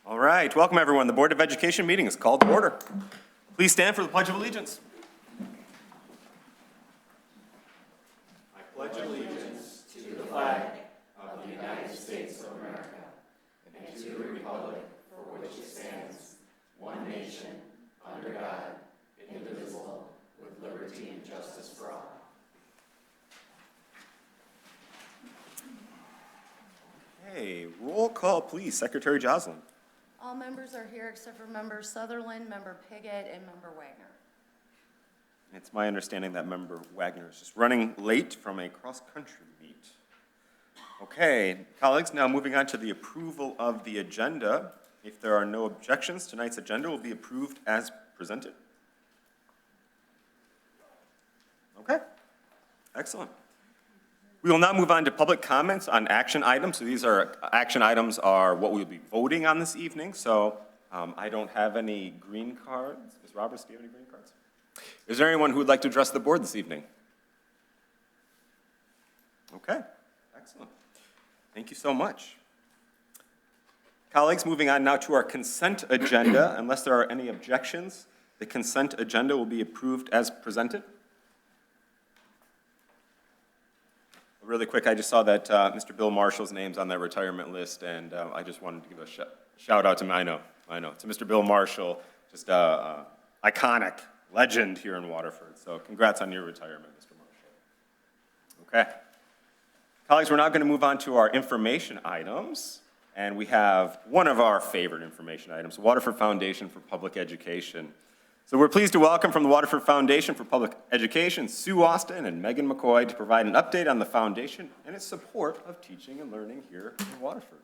All right, welcome everyone. The Board of Education meeting is called to order. Please stand for the Pledge of Allegiance. I pledge allegiance to the flag of the United States of America and to the republic for which it stands, one nation, under God, indivisible, with liberty and justice for all. Okay, roll call please. Secretary Joslin. All members are here except for Member Sutherland, Member Piggott, and Member Wagner. It's my understanding that Member Wagner is just running late from a cross-country meet. Okay, colleagues, now moving on to the approval of the agenda. If there are no objections, tonight's agenda will be approved as presented. Okay, excellent. We will now move on to public comments on action items. So these are action items are what we'll be voting on this evening. So I don't have any green cards. Ms. Roberts, do you have any green cards? Is there anyone who would like to address the board this evening? Okay, excellent. Thank you so much. Colleagues, moving on now to our consent agenda. Unless there are any objections, the consent agenda will be approved as presented. Really quick, I just saw that Mr. Bill Marshall's name's on that retirement list, and I just wanted to give a shout out to him. I know. To Mr. Bill Marshall, just iconic legend here in Waterford. So congrats on your retirement, Mr. Marshall. Okay. Colleagues, we're now going to move on to our information items, and we have one of our favorite information items, Waterford Foundation for Public Education. So we're pleased to welcome from the Waterford Foundation for Public Education, Sue Austin and Megan McCoy to provide an update on the foundation and its support of teaching and learning here in Waterford.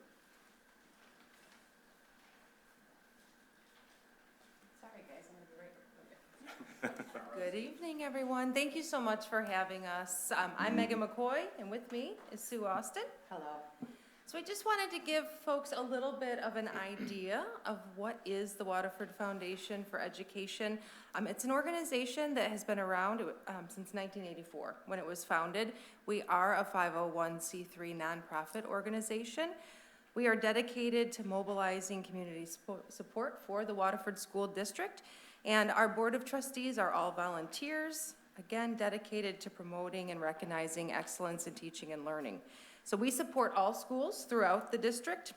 Sorry guys, I'm going to be right. Good evening, everyone. Thank you so much for having us. I'm Megan McCoy, and with me is Sue Austin. Hello. So I just wanted to give folks a little bit of an idea of what is the Waterford Foundation for Education. It's an organization that has been around since 1984 when it was founded. We are a 501c3 nonprofit organization. We are dedicated to mobilizing community support for the Waterford School District, and our Board of Trustees are all volunteers, again dedicated to promoting and recognizing excellence in teaching and learning. So we support all schools throughout the district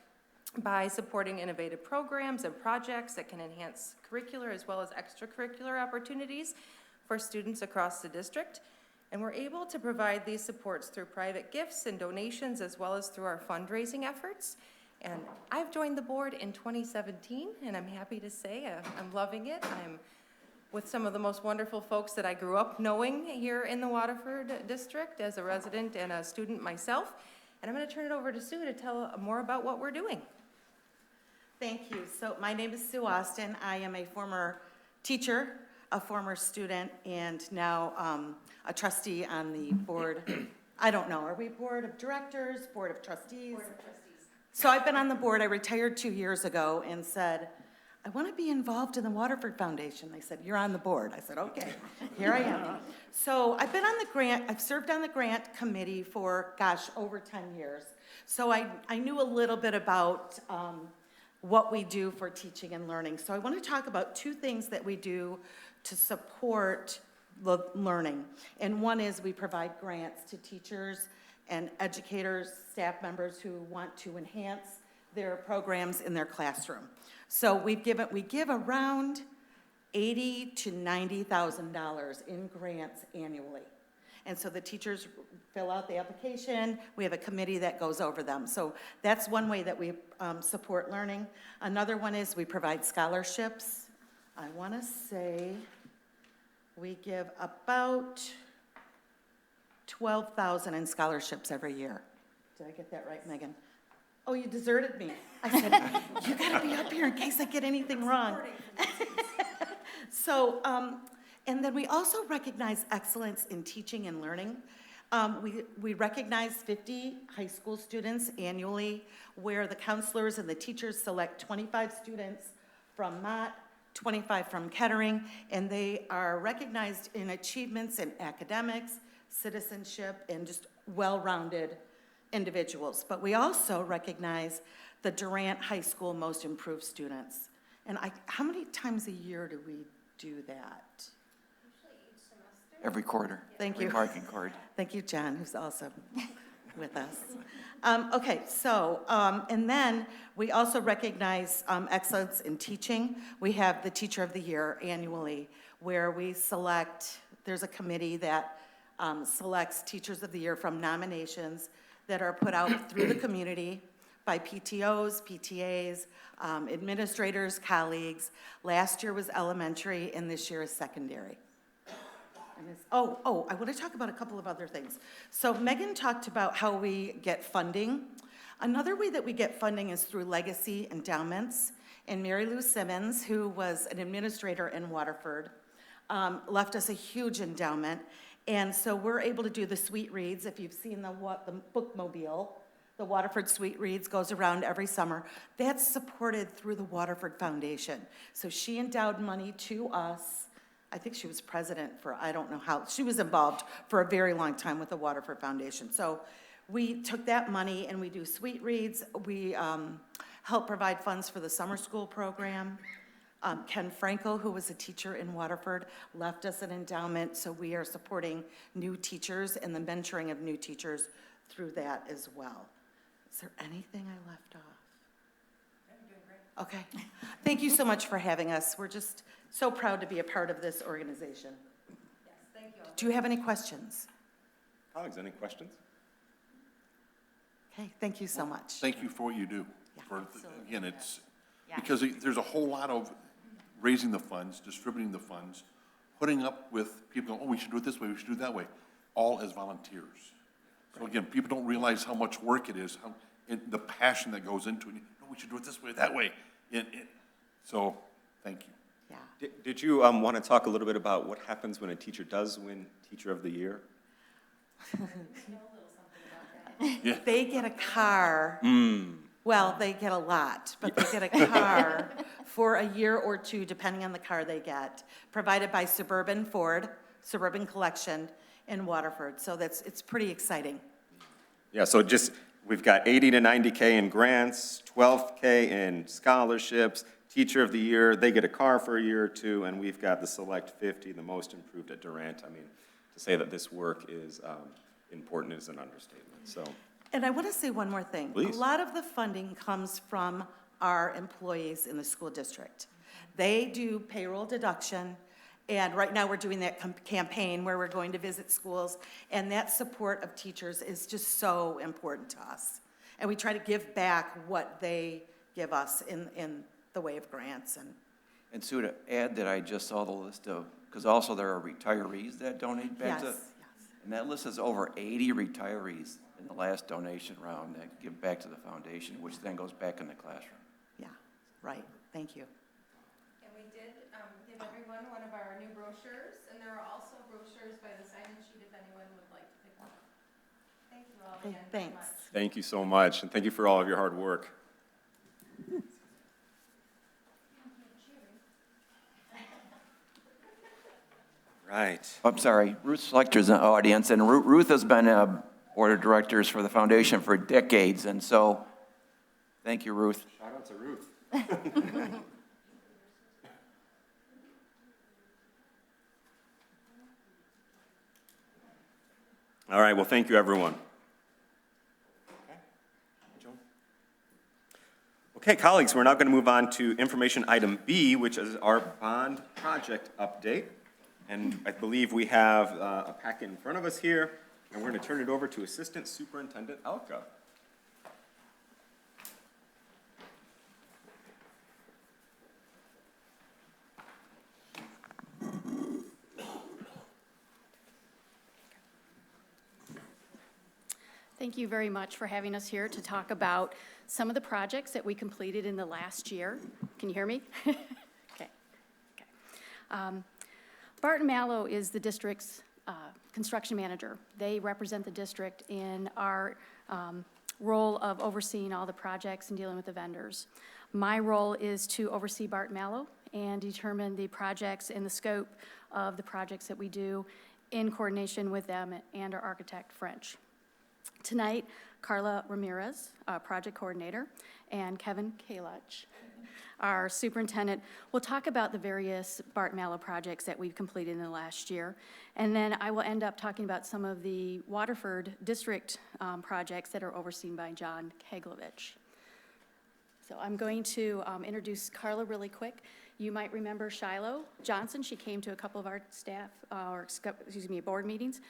by supporting innovative programs and projects that can enhance curricular as well as extracurricular opportunities for students across the district. And we're able to provide these supports through private gifts and donations as well as through our fundraising efforts. And I've joined the board in 2017, and I'm happy to say I'm loving it. I'm with some of the most wonderful folks that I grew up knowing here in the Waterford district as a resident and a student myself. And I'm going to turn it over to Sue to tell more about what we're doing. Thank you. So my name is Sue Austin. I am a former teacher, a former student, and now a trustee on the board. I don't know, are we board of directors, board of trustees? Board of trustees. So I've been on the board. I retired 2 years ago and said, I want to be involved in the Waterford Foundation. They said, you're on the board. I said, okay, here I am. So I've been on the grant, I've served on the grant committee for, gosh, over 10 years. So I knew a little bit about what we do for teaching and learning. So I want to talk about two things that we do to support the learning. And one is we provide grants to teachers and educators, staff members who want to enhance their programs in their classroom. So we give around $80,000 to $90,000 in grants annually. And so the teachers fill out the application. We have a committee that goes over them. So that's one way that we support learning. Another one is we provide scholarships. I want to say we give about $12,000 in scholarships every year. Did I get that right, Megan? Oh, you deserted me. I said, you gotta be up here in case I get anything wrong. So, and then we also recognize excellence in teaching and learning. We recognize 50 high school students annually where the counselors and the teachers select 25 students from Mott, 25 from Kettering, and they are recognized in achievements in academics, citizenship, and just well-rounded individuals. But we also recognize the Durant High School Most Improved Students. And how many times a year do we do that? Every quarter. Thank every you. marking quarter. Thank you, John, who's also with us. Okay, so, and then we also recognize excellence in teaching. We have the Teacher of the Year annually, where we select, there's a committee that selects Teachers of the Year from nominations that are put out through the community by PTOs, PTAs, administrators, colleagues. Last year was elementary, and this year is secondary. I want to talk about a couple of other things. So Megan talked about how we get funding. Another way that we get funding is through legacy endowments. And Mary Lou Simmons, who was an administrator in Waterford, left us a huge endowment. And so we're able to do the Sweet Reads. If you've seen the bookmobile, the Waterford Sweet Reads goes around every summer. That's supported through the Waterford Foundation. So she endowed money to us. I think she was president for, I don't know how, she was involved for a very long time with the Waterford Foundation. So we took that money and we do Sweet Reads. We help provide funds for the summer school program. Ken Frankel, who was a teacher in Waterford, left us an endowment, so we are supporting new teachers and the mentoring of new teachers through that as well. Is there anything I left off? Okay. Thank you so much for having us. We're just so proud to be a part of this organization. Yes, thank you all. Do you have any questions? Colleagues, any questions? Okay, thank you so much. Thank you for what you do. Yeah, For, absolutely. again, it's, because there's a whole lot of raising the funds, distributing the funds, putting up with people going, oh, we should do it this way, we should do it that way, all as volunteers. So again, people don't realize how much work it is, and the passion that goes into it. No, we should do it this way, that way. So, thank you. Yeah. Did you want to talk a little bit about what happens when a teacher does win Teacher of the Year? They get a car. Well, they get a lot, but they get a car for a year or two, depending on the car they get, provided by Suburban Ford, Suburban Collection in Waterford. So it's pretty exciting. Yeah, so we've got 80 to 90K in grants, 12K in scholarships, Teacher of the Year, they get a car for a year or two, and we've got the Select 50, the most improved at Durant. I mean, to say that this work is important is an understatement, so. And I want to say one more thing. Please. A lot of the funding comes from our employees in the school district. They do payroll deduction, and right now we're doing that campaign where we're going to visit schools, and that support of teachers is just so important to us. And we try to give back what they give us in the way of grants. And Sue, to add that I just saw the list of, because also there are retirees that donate back to, Yes. and that list is over 80 retirees in the last donation round that give back to the foundation, which then goes back in the classroom. Yeah, right. Thank you. And we did give everyone one of our new brochures, and there are also brochures by the sign-in sheet if anyone would like to pick one up. Thank you all again very Thanks. much. Thank you so much, and thank you for all of your hard work. Right. I'm sorry, Ruth Selector's in the audience, and Ruth has been a board of directors for the foundation for decades, and so, thank you, Ruth. Shout out to Ruth. All right, well, thank you, everyone. Okay, colleagues, we're now going to move on to information item B, which is our bond project update. And I believe we have a packet in front of us here, and we're going to turn it over to Assistant Superintendent Alka. Thank you very much for having us here to talk about some of the projects that we completed in the last year. Can you hear me? Okay. Barton Mallow is the district's construction manager. They represent the district in our role of overseeing all the projects and dealing with the vendors. My role is to oversee Barton Mallow and determine the projects and the scope of the projects that we do in coordination with them and our architect, French. Tonight, Carla Ramirez, project coordinator, and Kevin Kalach, our superintendent, will talk about the various Bart Mallow projects that we've completed in the last year. And then I will end up talking about some of the Waterford district projects that are overseen by John Keglovich. So I'm going to introduce Carla really quick. You might remember Shiloh Johnson. She came to a couple of our board meetings.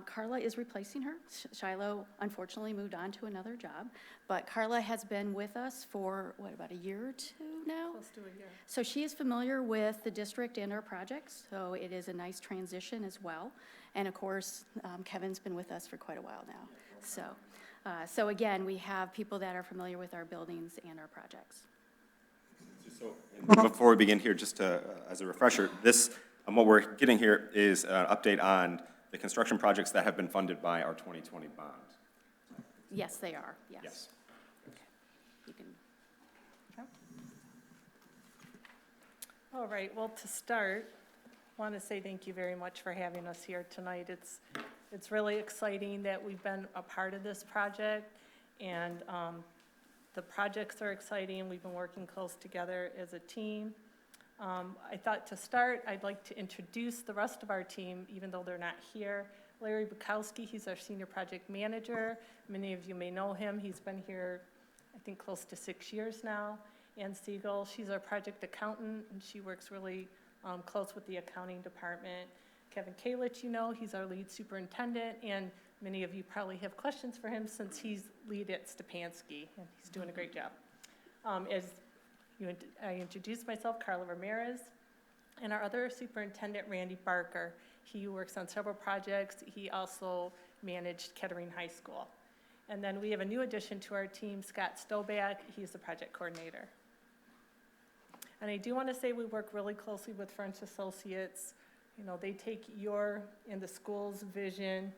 Carla is replacing her. Shiloh unfortunately moved on to another job, but Carla has been with us for, about a year or two now? Close to a year. So she is familiar with the district and our projects, so it is a nice transition as well. And of course, Kevin's been with us for quite a while now. So again, we have people that are familiar with our buildings and our projects. So, before we begin here, just as a refresher, what we're getting here is an update on the construction projects that have been funded by our 2020 bond. Yes, they are, yes. Yes. You can, All right, well, to start, I want to say thank you very much for having us here tonight. It's really exciting that we've been a part of this project, and the projects are exciting. We've been working close together as a team. I thought to start, I'd like to introduce the rest of our team, even though they're not here. Larry Bukowski, he's our senior project manager. Many of you may know him. He's been here, I think, close to 6 years now. Ann Siegel, she's our project accountant, and she works really close with the accounting department. Kevin Kalach, he's our lead superintendent, and many of you probably have questions for him since he's lead at Stepanski, and he's doing a great job. I introduced myself, Carla Ramirez, and our other superintendent, Randy Barker. He works on several projects. He also managed Kettering High School. And then we have a new addition to our team, Scott Stoback. He's the project coordinator. And I do want to say we work really closely with French Associates. They take your and the school's vision,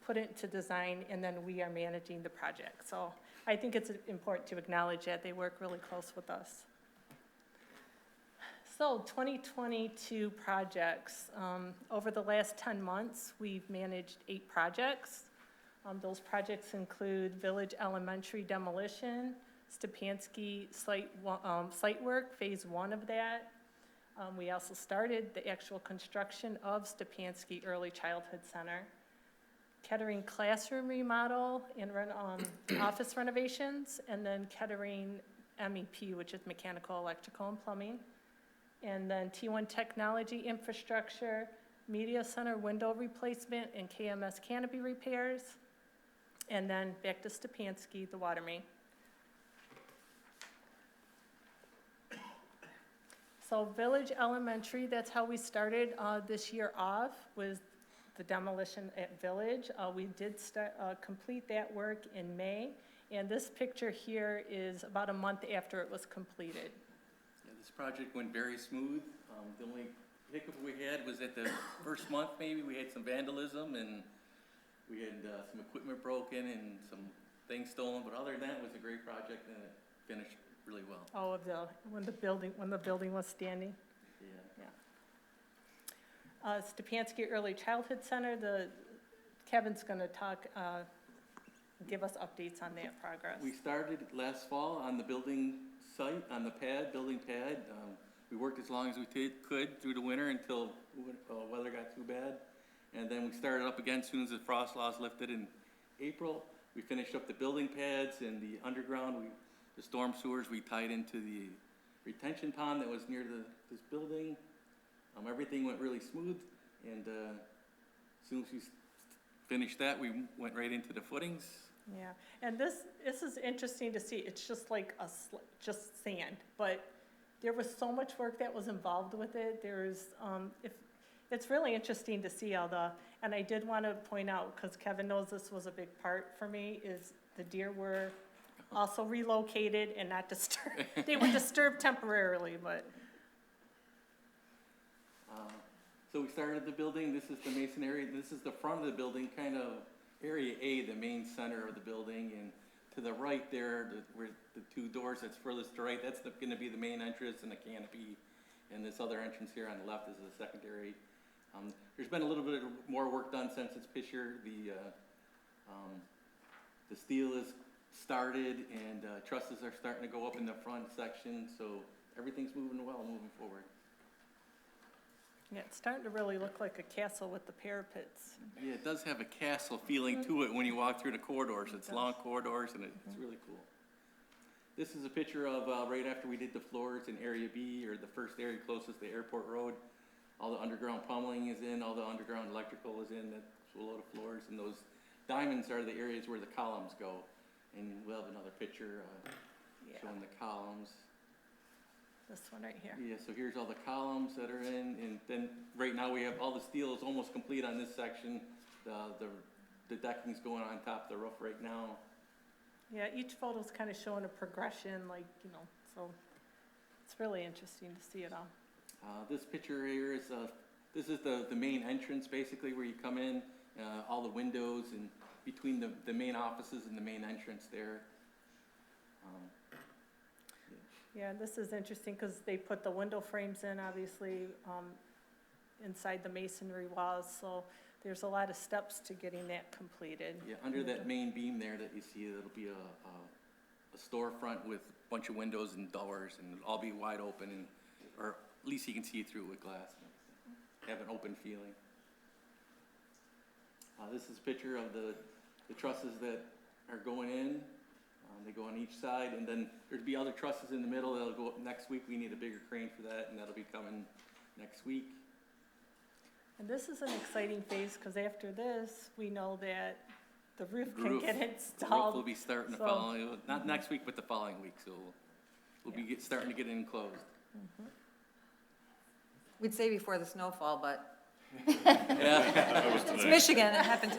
put it to design, and then we are managing the project. So I think it's important to acknowledge that they work really close with us. So 2022 projects. Over the last 10 months, we've managed 8 projects. Those projects include Village Elementary demolition, Stepanski site work, phase 1 of that. We also started the actual construction of Stepanski Early Childhood Center. Kettering classroom remodel and office renovations, and then Kettering MEP, which is mechanical, electrical, and plumbing. And then T1 technology infrastructure, media center window replacement, and KMS canopy repairs. And then back to Stepanski, the water main. So Village Elementary, that's how we started this year off, with the demolition at Village. We did complete that work in May, and this picture here is about a month after it was completed. Yeah, this project went very smooth. The only hiccup we had was at the first month, maybe, we had some vandalism, and we had some equipment broken and some things stolen, but other than that, it was a great project, and it finished really well. Oh, when the building was standing. Yeah. Yeah. Stepanski Early Childhood Center, Kevin's going to give us updates on that progress. We started last fall on the building site, on the building pad. We worked as long as we could through the winter until weather got too bad. And then we started up again as soon as the frost laws lifted in April. We finished up the building pads and the underground. The storm sewers we tied into the retention pond that was near this building. Everything went really smooth, and as soon as we finished that, we went right into the footings. Yeah, and this is interesting to see. It's just like just sand, but there was so much work that was involved with it. It's really interesting to see and I did want to point out, because Kevin knows this was a big part for me, is the deer were also relocated and not disturbed. They were disturbed temporarily, but. So we started the building. This is the mason area. This is the front of the building, kind of area A, the main center of the building. And to the right there, where the 2 doors that's furthest to right, that's going to be the main entrance and the canopy. And this other entrance here on the left is the secondary There's been a little bit more work done since its picture. The steel is started and trusses are starting to go up in the front section, so everything's moving well, moving forward. Yeah, it's starting to really look like a castle with the parapets. Yeah, it does have a castle feeling to it when you walk through the corridors. It's long corridors and it's really cool. This is a picture of right after we did the floors in Area B, or the first area closest to Airport Road. All the underground pummeling is in, all the underground electrical is in, that's a load of floors, and those diamonds are the areas where the columns go. And we'll have another picture showing the columns. This one right here. Yeah, so here's all the columns that are in, and then right now we have all the steel is almost complete on this section. The decking's going on top of the roof right now. Yeah, each photo's kind of showing a progression, like, you know, so it's really interesting to see it all. This picture here is, this is the main entrance, basically, where you come in, all the windows and between the main offices and the main entrance there. Yeah, this is interesting because they put the window frames in, obviously, inside the masonry walls, so there's a lot of steps to getting that completed. Yeah, under that main beam there that you see, it'll be a storefront with a bunch of windows and doors, and it'll all be wide open, and, or at least you can see through with glass and everything. Have an open feeling. This is a picture of the trusses that are going in. They go on each side, and then there'd be other trusses in the middle that'll go up next week. We need a bigger crane for that, and that'll be coming next week. And this is an exciting phase because after this, we know that the roof can get installed. The roof will be starting the So- following, not next week, but the following week, so we'll be starting to get it enclosed. We'd say before the snowfall, but Yeah, it's Michigan, it happened.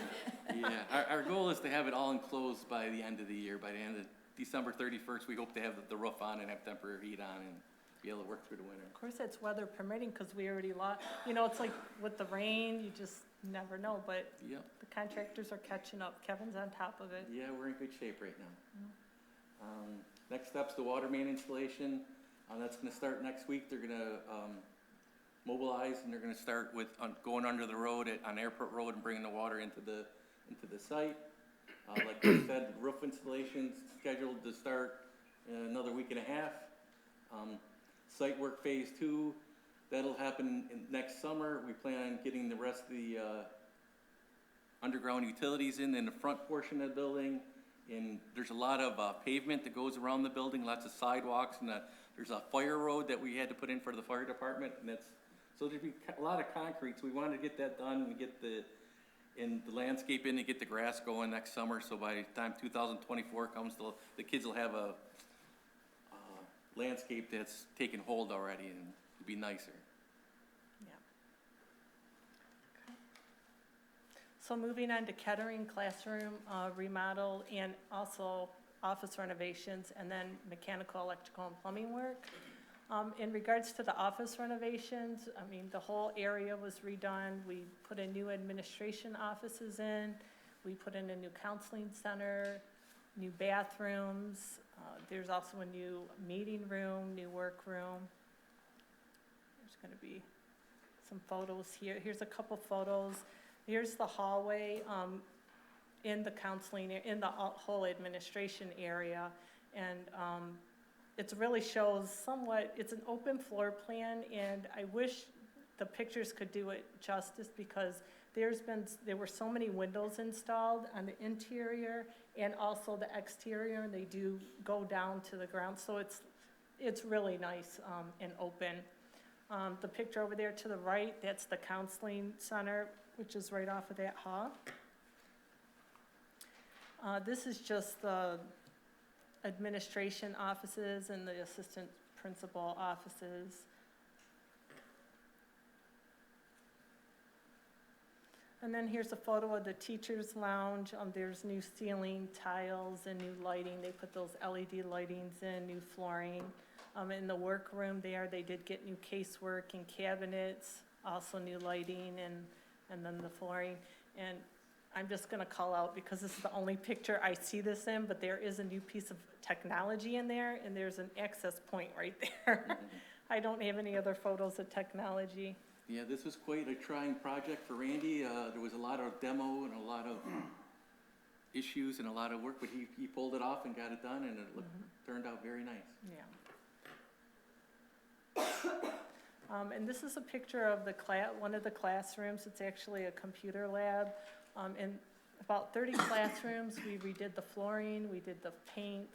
yeah. Our goal is to have it all enclosed by the end of the year. By the end of December 31st, we hope to have the roof on and have temporary heat on and be able to work through the winter. Of course, that's weather permitting because we already lost, you know, it's like with the rain, you just never know, but Yep. the contractors are catching up. Kevin's on top of it. Yeah, we're in good shape right now. Next up's the water main installation. That's gonna start next week. They're gonna mobilize, and they're gonna start with going under the road on Airport Road and bringing the water into the site. Like I said, the roof installation's scheduled to start in another week and a half. Site work phase 2, that'll happen next summer. We plan on getting the rest of the underground utilities in the front portion of the building. And there's a lot of pavement that goes around the building, lots of sidewalks, and there's a fire road that we had to put in for the fire department, and so there'd be a lot of concrete, so we wanted to get that done and get the landscape in and get the grass going next summer, so by the time 2024 comes, the kids will have a landscape that's taken hold already, and it'll be nicer. Yeah. Okay. So moving on to Kettering classroom remodel and also office renovations, and then mechanical, electrical, and plumbing work. In regards to the office renovations, I mean, the whole area was redone. We put in new administration offices in. We put in a new counseling center, new bathrooms. There's also a new meeting room, new workroom. There's gonna be some photos here. Here's a couple photos. Here's the hallway in the counseling, in the whole administration area. And it really shows somewhat, it's an open floor plan, and I wish the pictures could do it justice because there were so many windows installed on the interior and also the exterior, and they do go down to the ground, so it's really nice and open. The picture over there to the right, that's the counseling center, which is right off of that hall. This is just the administration offices and the assistant principal offices. And then here's a photo of the teacher's lounge. There's new ceiling tiles and new lighting. They put those LED lightings in, new flooring. In the workroom there, they did get new casework and cabinets, also new lighting and then the flooring. And I'm just gonna call out, because this is the only picture I see this in, but there is a new piece of technology in there, and there's an access point right there. I don't have any other photos of technology. Yeah, this was quite a trying project for Randy. There was a lot of demo and a lot of issues and a lot of work, but he pulled it off and got it done, and it turned out very nice. Yeah. And this is a picture of one of the classrooms. It's actually a computer lab. In about 30 classrooms, we redid the flooring, we did the paint,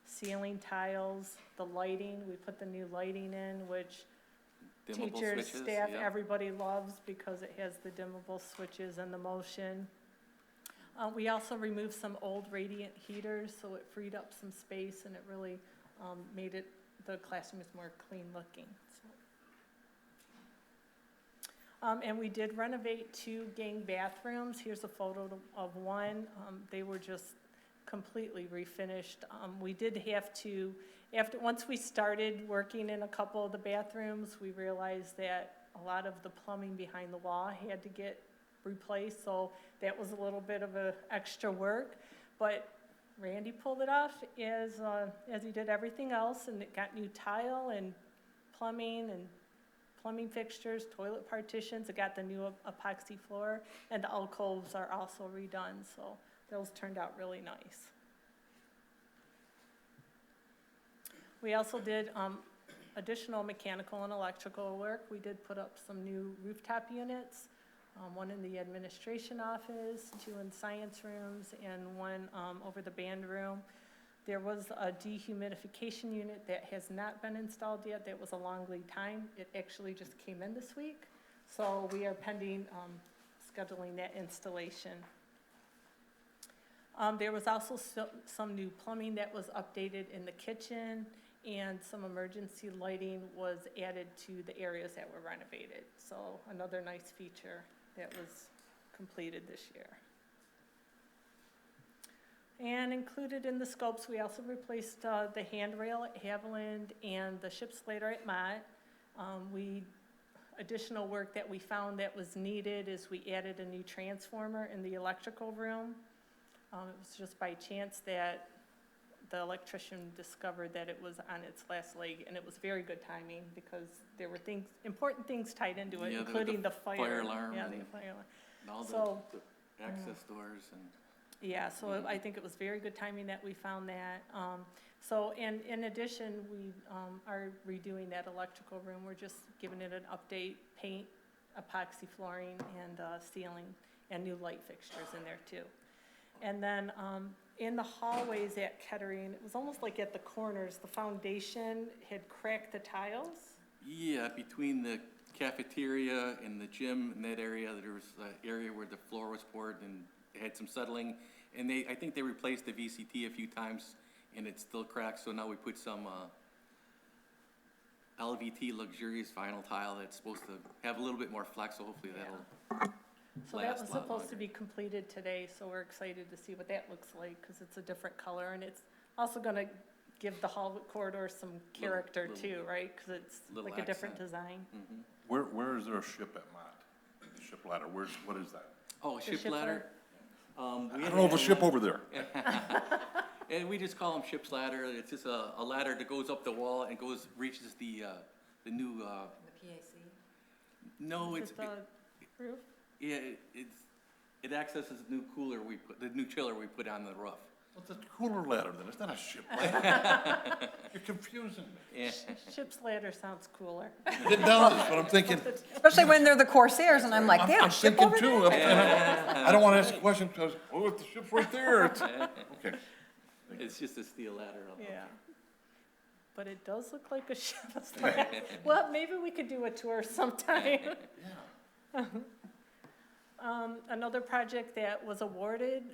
ceiling tiles, the lighting. We put the new lighting in, which Dimmable teachers, switches, staff, yeah. everybody loves because it has the dimmable switches and the motion. We also removed some old radiant heaters, so it freed up some space, and it really made the classrooms more clean looking. And we did renovate 2 gang bathrooms. Here's a photo of one. They were just completely refinished. We did have to, once we started working in a couple of the bathrooms, we realized that a lot of the plumbing behind the wall had to get replaced, so that was a little bit of a extra work. But Randy pulled it off as he did everything else, and it got new tile and plumbing fixtures, toilet partitions. It got the new epoxy floor, and the alcoves are also redone, so those turned out really nice. We also did additional mechanical and electrical work. We did put up some new rooftop units, one in the administration office, 2 in science rooms, and 1 over the band room. There was a dehumidification unit that has not been installed yet. That was a long lead time. It actually just came in this week, so we are pending scheduling that installation. There was also some new plumbing that was updated in the kitchen, and some emergency lighting was added to the areas that were renovated. So another nice feature that was completed this year. And included in the scopes, we also replaced the handrail at Haviland and the ship's ladder at Mott. Additional work that we found that was needed is we added a new transformer in the electrical room. It was just by chance that the electrician discovered that it was on its last leg, and it was very good timing because there were important things tied into it, Yeah, including the fire alarm. Yeah, and the fire alarm. all So- the access doors and. Yeah, so I think it was very good timing that we found that. So, and in addition, we are redoing that electrical room. We're just giving it an update, paint, epoxy flooring, and ceiling, and new light fixtures in there too. And then in the hallways at Kettering, it was almost like at the corners, the foundation had cracked the tiles. Yeah, between the cafeteria and the gym in that area, there was an area where the floor was poured and it had some settling. And I think they replaced the VCT a few times and it still cracks. So now we put some LVT luxurious vinyl tile that's supposed to have a little bit more flex. So hopefully that'll So last that was a lot supposed to longer. be completed today, so we're excited to see what that looks like, because it's a different color, and it's also gonna give the hall corridor some character little- too, right? Because it's little like a different accent. design. Where is there a ship at Mott? The ship ladder, what is that? Oh, The ship ship ladder. I don't know of a ship over there. And we just call them ship's ladder. It's just a ladder that goes up the wall and reaches the new, The PAC. no, Is it's, it the roof? yeah, it accesses the new chiller we put on the roof. What's a cooler ladder then? It's not a ship ladder. You're confusing me. Yeah. Ship's ladder sounds cooler. It does, but I'm thinking, Especially when they're the Corsairs, and I'm like, they have I'm a ship thinking over too. there? I don't want to ask a question because, if the ship's right there, okay. It's just a steel ladder. Yeah. But it does look like a ship's ladder. Well, maybe we could do a tour sometime. Another project that was awarded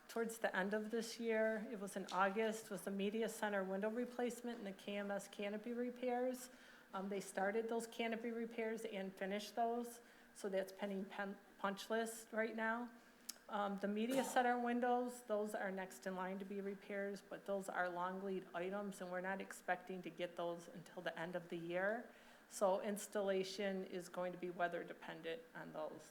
towards the end of this year, it was in August, was the media center window replacement and the KMS canopy repairs. They started those canopy repairs and finished those, so that's pending punch list right now. The media center windows, those are next in line to be repairs, but those are long lead items, and we're not expecting to get those until the end of the year. So installation is going to be weather dependent on those.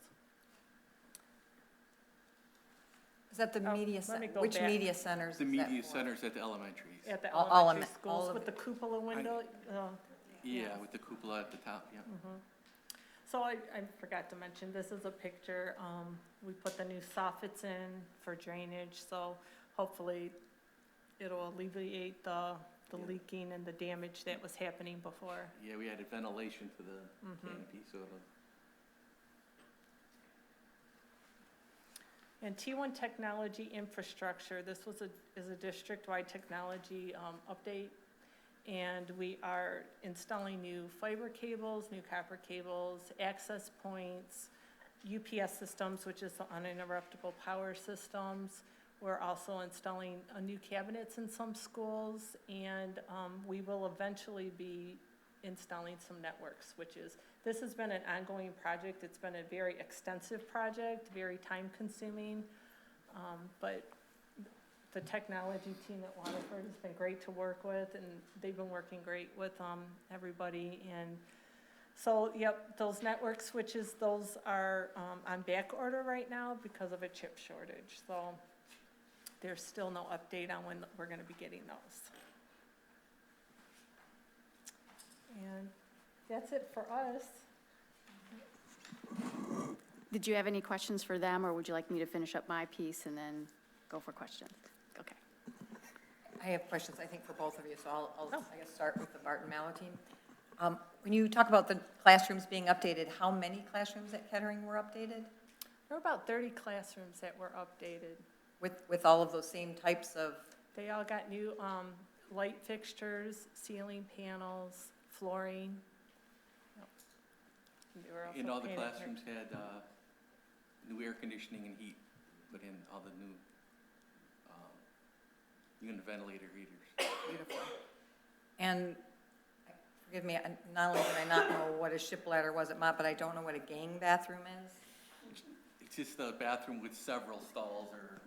Is that the media, let me cen- go which back. media centers? The is that media for? centers at the elementaries. At the All elementary of it, all schools of with the it. cupola window. Yeah, with the cupola at the top, yeah. So I forgot to mention, this is a picture, we put the new soffits in for drainage, so hopefully it'll alleviate the leaking and the damage that was happening before. Yeah, we added ventilation to the canopy, so it'll. And T1 Technology Infrastructure, this is a district-wide technology update. And we are installing new fiber cables, new copper cables, access points, UPS systems, which is the uninterruptible power systems. We're also installing new cabinets in some schools, and we will eventually be installing some network switches. This has been an ongoing project. It's been a very extensive project, very time-consuming, but the technology team at Waterford has been great to work with, and they've been working great with everybody. And so, yep, those network switches, those are on back order right now because of a chip shortage. So there's still no update on when we're going to be getting those. And that's it for us. Did you have any questions for them, or would you like me to finish up my piece and then go for questions? Okay. I have questions, I think, for both of you, so I'll I guess, start with the Barton Mallow team. When you talk about the classrooms being updated, how many classrooms at Kettering were updated? There were about 30 classrooms that were updated. With all of those same types of, They all got new light fixtures, ceiling panels, flooring. Yep. They were also And all the painted brick. classrooms had new air conditioning and heat, put in all the new unit ventilator heaters. beautiful. And, forgive me, not only did I not know what a ship ladder was at Mott, but I don't know what a gang bathroom is. It's just a bathroom with several stalls or,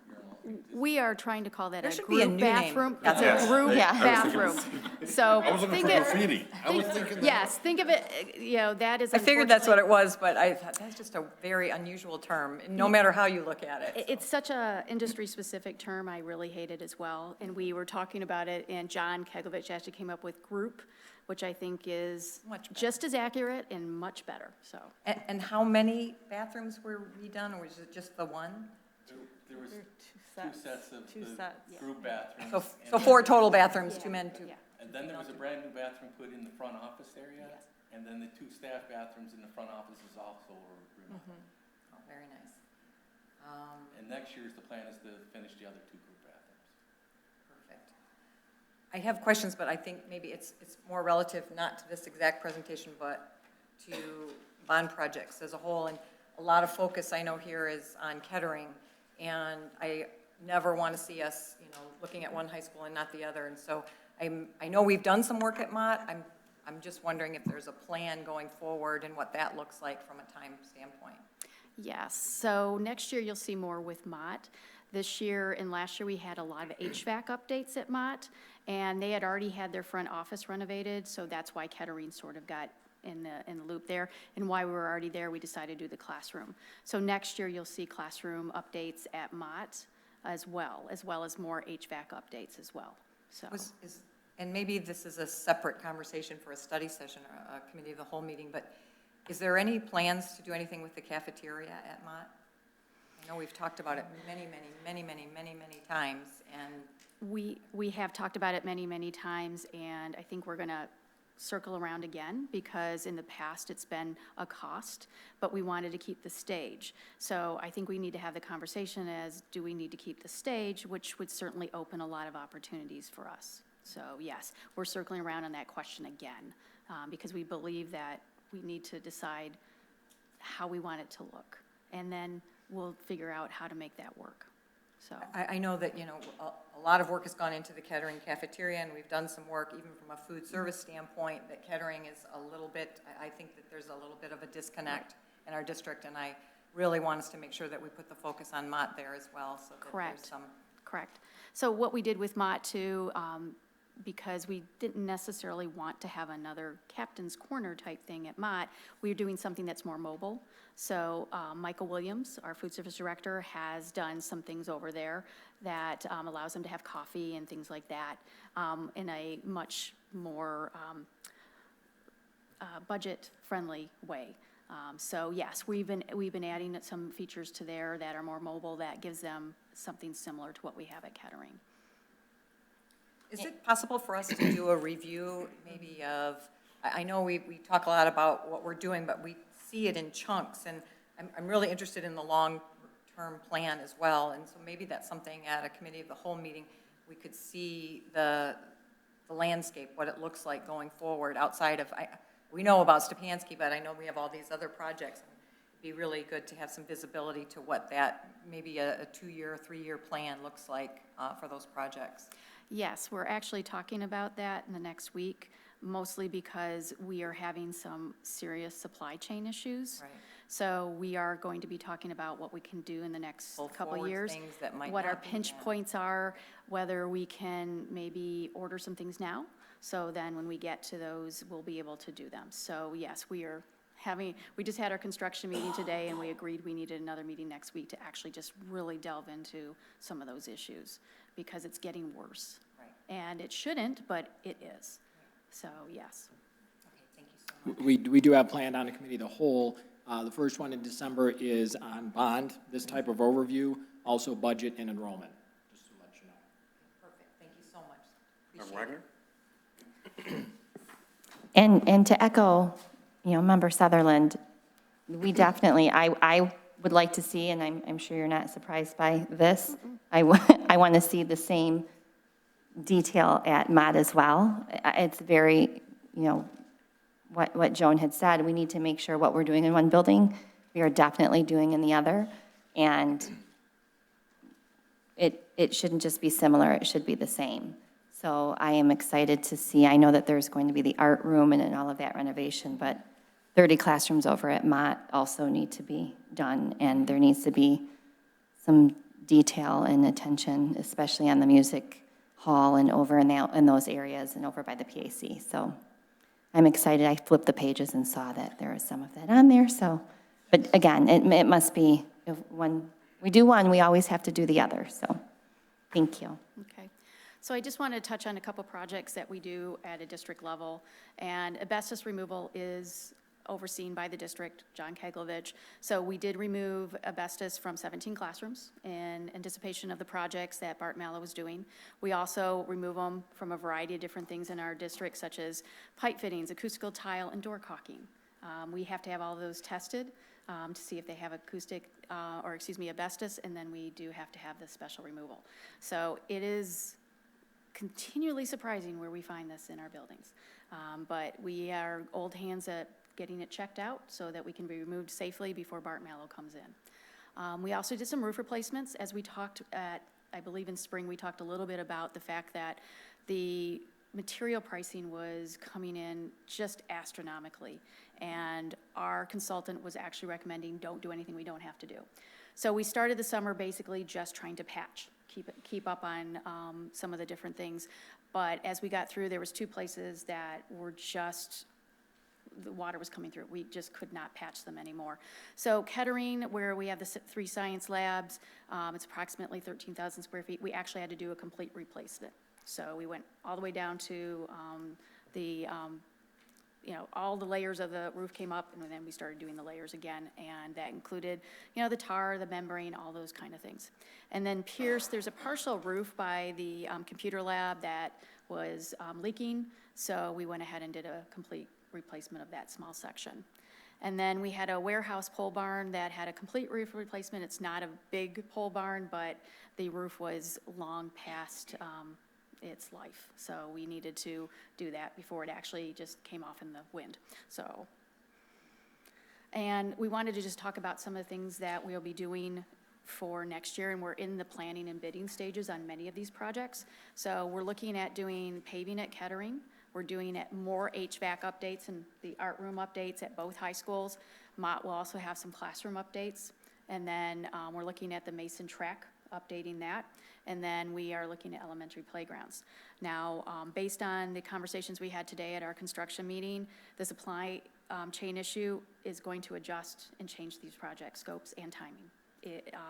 We are trying to call that There a should be a group new name. bathroom. Yes. It's a group Yeah, I was thinking bathroom. So I was looking think for it, graffiti. I was thinking that. yes, think of it, that is I figured that's what unfortunately- it was, but I thought, that's just a very unusual term, no matter how you look at it. It's such a industry-specific term, I really hate it as well. And we were talking about it, and John Kegovich actually came up with group, which I think is Much better. just as accurate and much better, so. And how many bathrooms were redone, or was it just the one? there was There were two sets of Two the sets. group bathrooms. So, and so then- 4 total bathrooms, 2 men, 2. Yeah. And then there was a brand new bathroom put in the front office area. Yes. And then the 2 staff bathrooms in the front offices also were remodeled. Oh, very nice. And next year's, the plan is to finish the other 2 group bathrooms. Perfect. I have questions, but I think maybe it's more relative, not to this exact presentation, but to bond projects as a whole. And a lot of focus I know here is on Kettering, and I never want to see us, looking at one high school and not the other. And so I know we've done some work at Mott. I'm just wondering if there's a plan going forward and what that looks like from a time standpoint. Yes, so next year you'll see more with Mott. This year and last year, we had a lot of HVAC updates at Mott, and they had already had their front office renovated, so that's why Kettering sort of got in the loop there. And why we were already there, we decided to do the classroom. So next year, you'll see classroom updates at Mott as well as more HVAC updates as well, so. And maybe this is a separate conversation for a study session or a committee of the whole meeting, but is there any plans to do anything with the cafeteria at Mott? I know we've talked about it many times, and We have talked about it many, many times, and I think we're going to circle around again, because in the past, it's been a cost, but we wanted to keep the stage. So I think we need to have the conversation as, do we need to keep the stage, which would certainly open a lot of opportunities for us. So yes, we're circling around on that question again, because we believe that we need to decide how we want it to look, and then we'll figure out how to make that work, so. I know that, a lot of work has gone into the Kettering cafeteria, and we've done some work even from a food service standpoint, that Kettering is a little bit, I think that there's a little bit of a disconnect in our district, and I really want us to make sure that we put the focus on Mott there as well, so that there's Correct. some. Correct. So what we did with Mott too, because we didn't necessarily want to have another captain's corner type thing at Mott, we are doing something that's more mobile. So Michael Williams, our food service director, has done some things over there that allows them to have coffee and things like that in a much more budget-friendly way. So yes, we've been adding some features to there that are more mobile, that gives them something similar to what we have at Kettering. Is it possible for us to do a review maybe of, I know we talk a lot about what we're doing, but we see it in chunks, and I'm really interested in the long-term plan as well, and so maybe that's something at a committee of the whole meeting, we could see the landscape, what it looks like going forward outside of, we know about Stepanski, but I know we have all these other projects. It'd be really good to have some visibility to what that, maybe a 2-year, 3-year plan looks like for those projects. Yes, we're actually talking about that in the next week, mostly because we are having some serious supply chain issues. Right. So we are going to be talking about what we can do in the next Pull couple forward years. things that might What our not be, pinch yeah. points are, whether we can maybe order some things now. So then when we get to those, we'll be able to do them. So yes, we just had our construction meeting today, and we agreed we needed another meeting next week to actually just really delve into some of those issues, because it's getting worse. Right. And it shouldn't, but it is. So, yes. Okay, thank you so much. We do have planned on a committee of the whole. The first one in December is on bond, this type of overview, also budget and enrollment, just to let you know. Perfect, thank you so much. Appreciate it. And to echo, Member Sutherland, we definitely, I would like to see, and I'm sure you're not surprised by this, I want to see the same detail at Mott as well. It's very, what Joan had said, we need to make sure what we're doing in one building, we are definitely doing in the other, and it shouldn't just be similar, it should be the same. So I am excited to see, I know that there's going to be the art room and all of that renovation, but 30 classrooms over at Mott also need to be done, and there needs to be some detail and attention, especially on the music hall and over in those areas and over by the PAC. So I'm excited. I flipped the pages and saw that there was some of that on there. So, but again, it must be, when we do one, we always have to do the other. So thank you. Okay. So I just want to touch on a couple projects that we do at a district level. And asbestos removal is overseen by the district, John Keglovich. So we did remove asbestos from 17 classrooms in anticipation of the projects that Bart Mallow was doing. We also remove them from a variety of different things in our district, such as pipe fittings, acoustical tile, and door caulking. We have to have all of those tested to see if they have asbestos, and then we do have to have the special removal. So it is continually surprising where we find this in our buildings. But we are old hands at getting it checked out so that we can be removed safely before Bart Mallow comes in. We also did some roof replacements. As we talked at, I believe in spring, we talked a little bit about the fact that the material pricing was coming in just astronomically, and our consultant was actually recommending don't do anything we don't have to do. So we started the summer basically just trying to patch, keep up on some of the different things. But as we got through, there was 2 places that were just, the water was coming through. We just could not patch them anymore. So Kettering, where we have the 3 science labs, it's approximately 13,000 square feet. We actually had to do a complete replacement. So we went all the way down to all the layers of the roof came up, and then we started doing the layers again, and that included, the tar, the membrane, all those kind of things. And then Pierce, there's a partial roof by the computer lab that was leaking, so we went ahead and did a complete replacement of that small section. And then we had a warehouse pole barn that had a complete roof replacement. It's not a big pole barn, but the roof was long past its life. So we needed to do that before it actually just came off in the wind. And we wanted to just talk about some of the things that we'll be doing for next year, and we're in the planning and bidding stages on many of these projects. So we're looking at doing paving at Kettering. We're doing more HVAC updates and the art room updates at both high schools. Mott will also have some classroom updates. And then we're looking at the Mason track, updating that. And then we are looking at elementary playgrounds. Now, based on the conversations we had today at our construction meeting, the supply chain issue is going to adjust and change these project scopes and timing.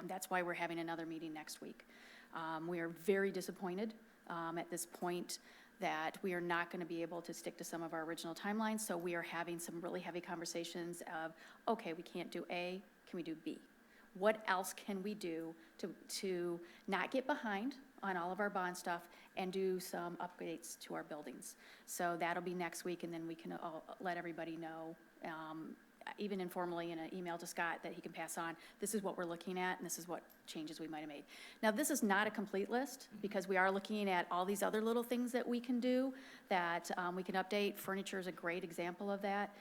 That's why we're having another meeting next week. We are very disappointed at this point that we are not going to be able to stick to some of our original timelines, so we are having some really heavy conversations of, okay, we can't do A, can we do B? What else can we do to not get behind on all of our bond stuff and do some upgrades to our buildings? So that'll be next week, and then we can let everybody know, even informally in an email to Scott, that he can pass on, this is what we're looking at, and this is what changes we might have made. Now, this is not a complete list, because we are looking at all these other little things that we can do, that we can update. Furniture is a great example of that.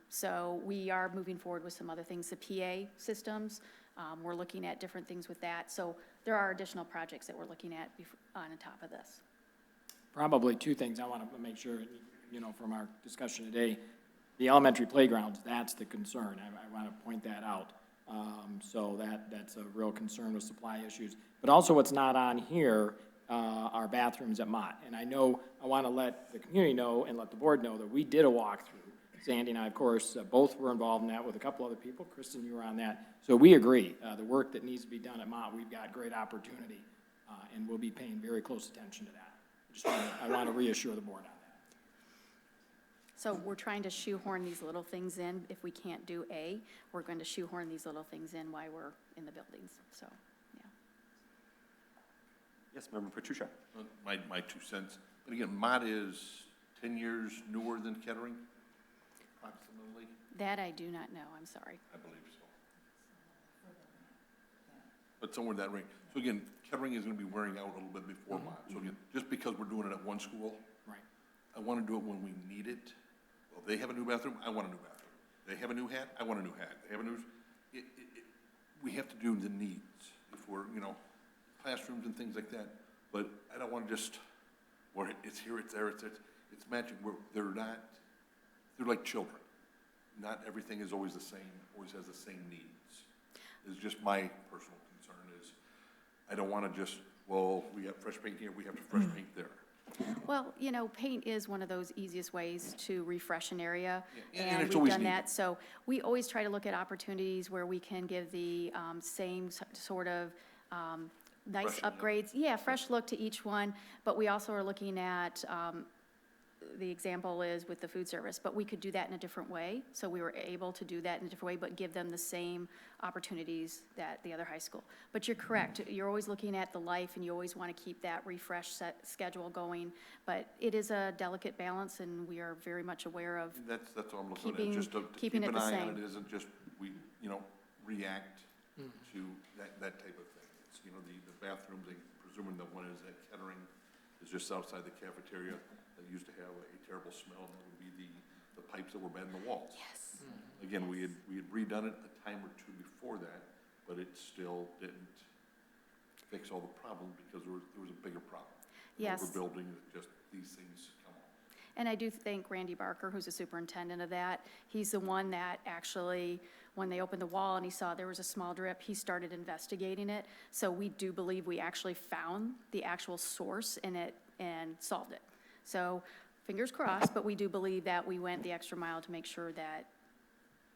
So we are moving forward with some other things. The PA systems, we're looking at different things with that. So there are additional projects that we're looking at on top of this. Probably two things I want to make sure, from our discussion today. The elementary playgrounds, that's the concern. I want to point that out. So that's a real concern with supply issues. But also what's not on here are bathrooms at Mott. And I want to let the community know and let the board know that we did a walkthrough. Sandy and I, of course, both were involved in that with a couple other people. Kristen, you were on that. So we agree. The work that needs to be done at Mott, we've got great opportunity, and we'll be paying very close attention to that. I want to reassure the board on that. So we're trying to shoehorn these little things in. If we can't do A, we're going to shoehorn these little things in while we're in the buildings, so, yeah. Yes, Member Petruccia. My 2 cents. But again, Mott is 10 years newer than Kettering, approximately. That I do not know, I'm sorry. I believe so. But somewhere in that range. So again, Kettering is going to be wearing out a little bit before Mott. So again, just because we're doing it at one school, Right. I want to do it when we need it. Well, they have a new bathroom, I want a new bathroom. They have a new hat, I want a new hat. They have a new, we have to do the needs. If we're, classrooms and things like that. But I don't want to just, well, it's here, it's there, it's matching. They're like children. Not everything is always the same, always has the same needs. It's just my personal concern is, I don't want to just, well, we have fresh paint here, we have fresh paint there. Well, paint is one of those easiest ways to refresh an area, Yeah, and and it's we've always done needed. that. So we always try to look at opportunities where we can give the same sort of nice Fresh look. upgrades. Yeah, fresh look to each one, but we also are looking at, the example is with the food service, but we could do that in a different way. So we were able to do that in a different way, but give them the same opportunities that the other high school. But you're correct, you're always looking at the life, and you always want to keep that refresh schedule going. But it is a delicate balance, and we are very much aware of That's all I'm looking at, just to keep keeping it an the eye on same. it, isn't just, we, react to that type of thing. It's, the bathrooms, presuming the one is at Kettering, is just outside the cafeteria, that used to have a terrible smell, and that would be the pipes that were bad in the walls. Yes. Again, we had redone it a time or two before that, but it still didn't fix all the problems because there was a bigger problem. Yes. Overbuilding, just these things come up. And I do thank Randy Barker, who's the superintendent of that. He's the one that actually, when they opened the wall and he saw there was a small drip, he started investigating it. So we do believe we actually found the actual source in it and solved it. So fingers crossed, but we do believe that we went the extra mile to make sure that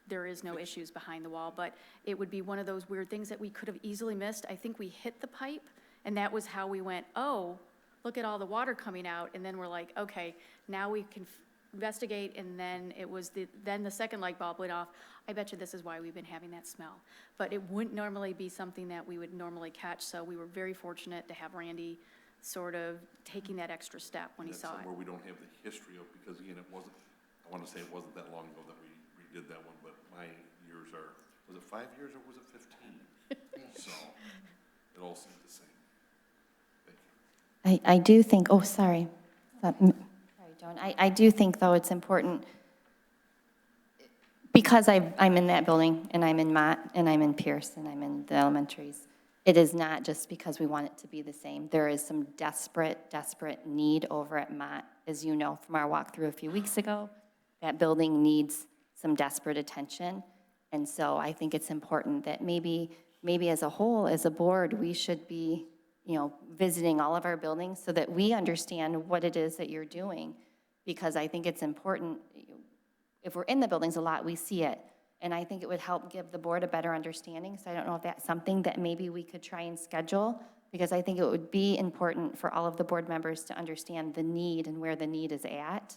there is no issues behind the wall. But it would be one of those weird things that we could have easily missed. I think we hit the pipe, and that was how we went, oh, look at all the water coming out. And then we're like, okay, now we can investigate. And then it was then the second light bulb went off. I bet you this is why we've been having that smell. But it wouldn't normally be something that we would normally catch. So we were very fortunate to have Randy sort of taking that extra step when he saw it. That's somewhere we don't have the history of, because again, I want to say it wasn't that long ago that we redid that one, but my years was it 5 years or was it 15? So, it all seems the same. Thank you. I do think, oh, sorry. Sorry, Joan. I do think, though, it's important, because I'm in that building, and I'm in Mott, and I'm in Pierce, and I'm in the elementaries. It is not just because we want it to be the same. There is some desperate need over at Mott, as you know from our walkthrough a few weeks ago. That building needs some desperate attention. And so I think it's important that maybe as a whole, as a board, we should be, visiting all of our buildings so that we understand what it is that you're doing. Because I think it's important, if we're in the buildings a lot, we see it. And I think it would help give the board a better understanding. So I don't know if that's something that maybe we could try and schedule because I think it would be important for all of the board members to understand the need and where the need is at,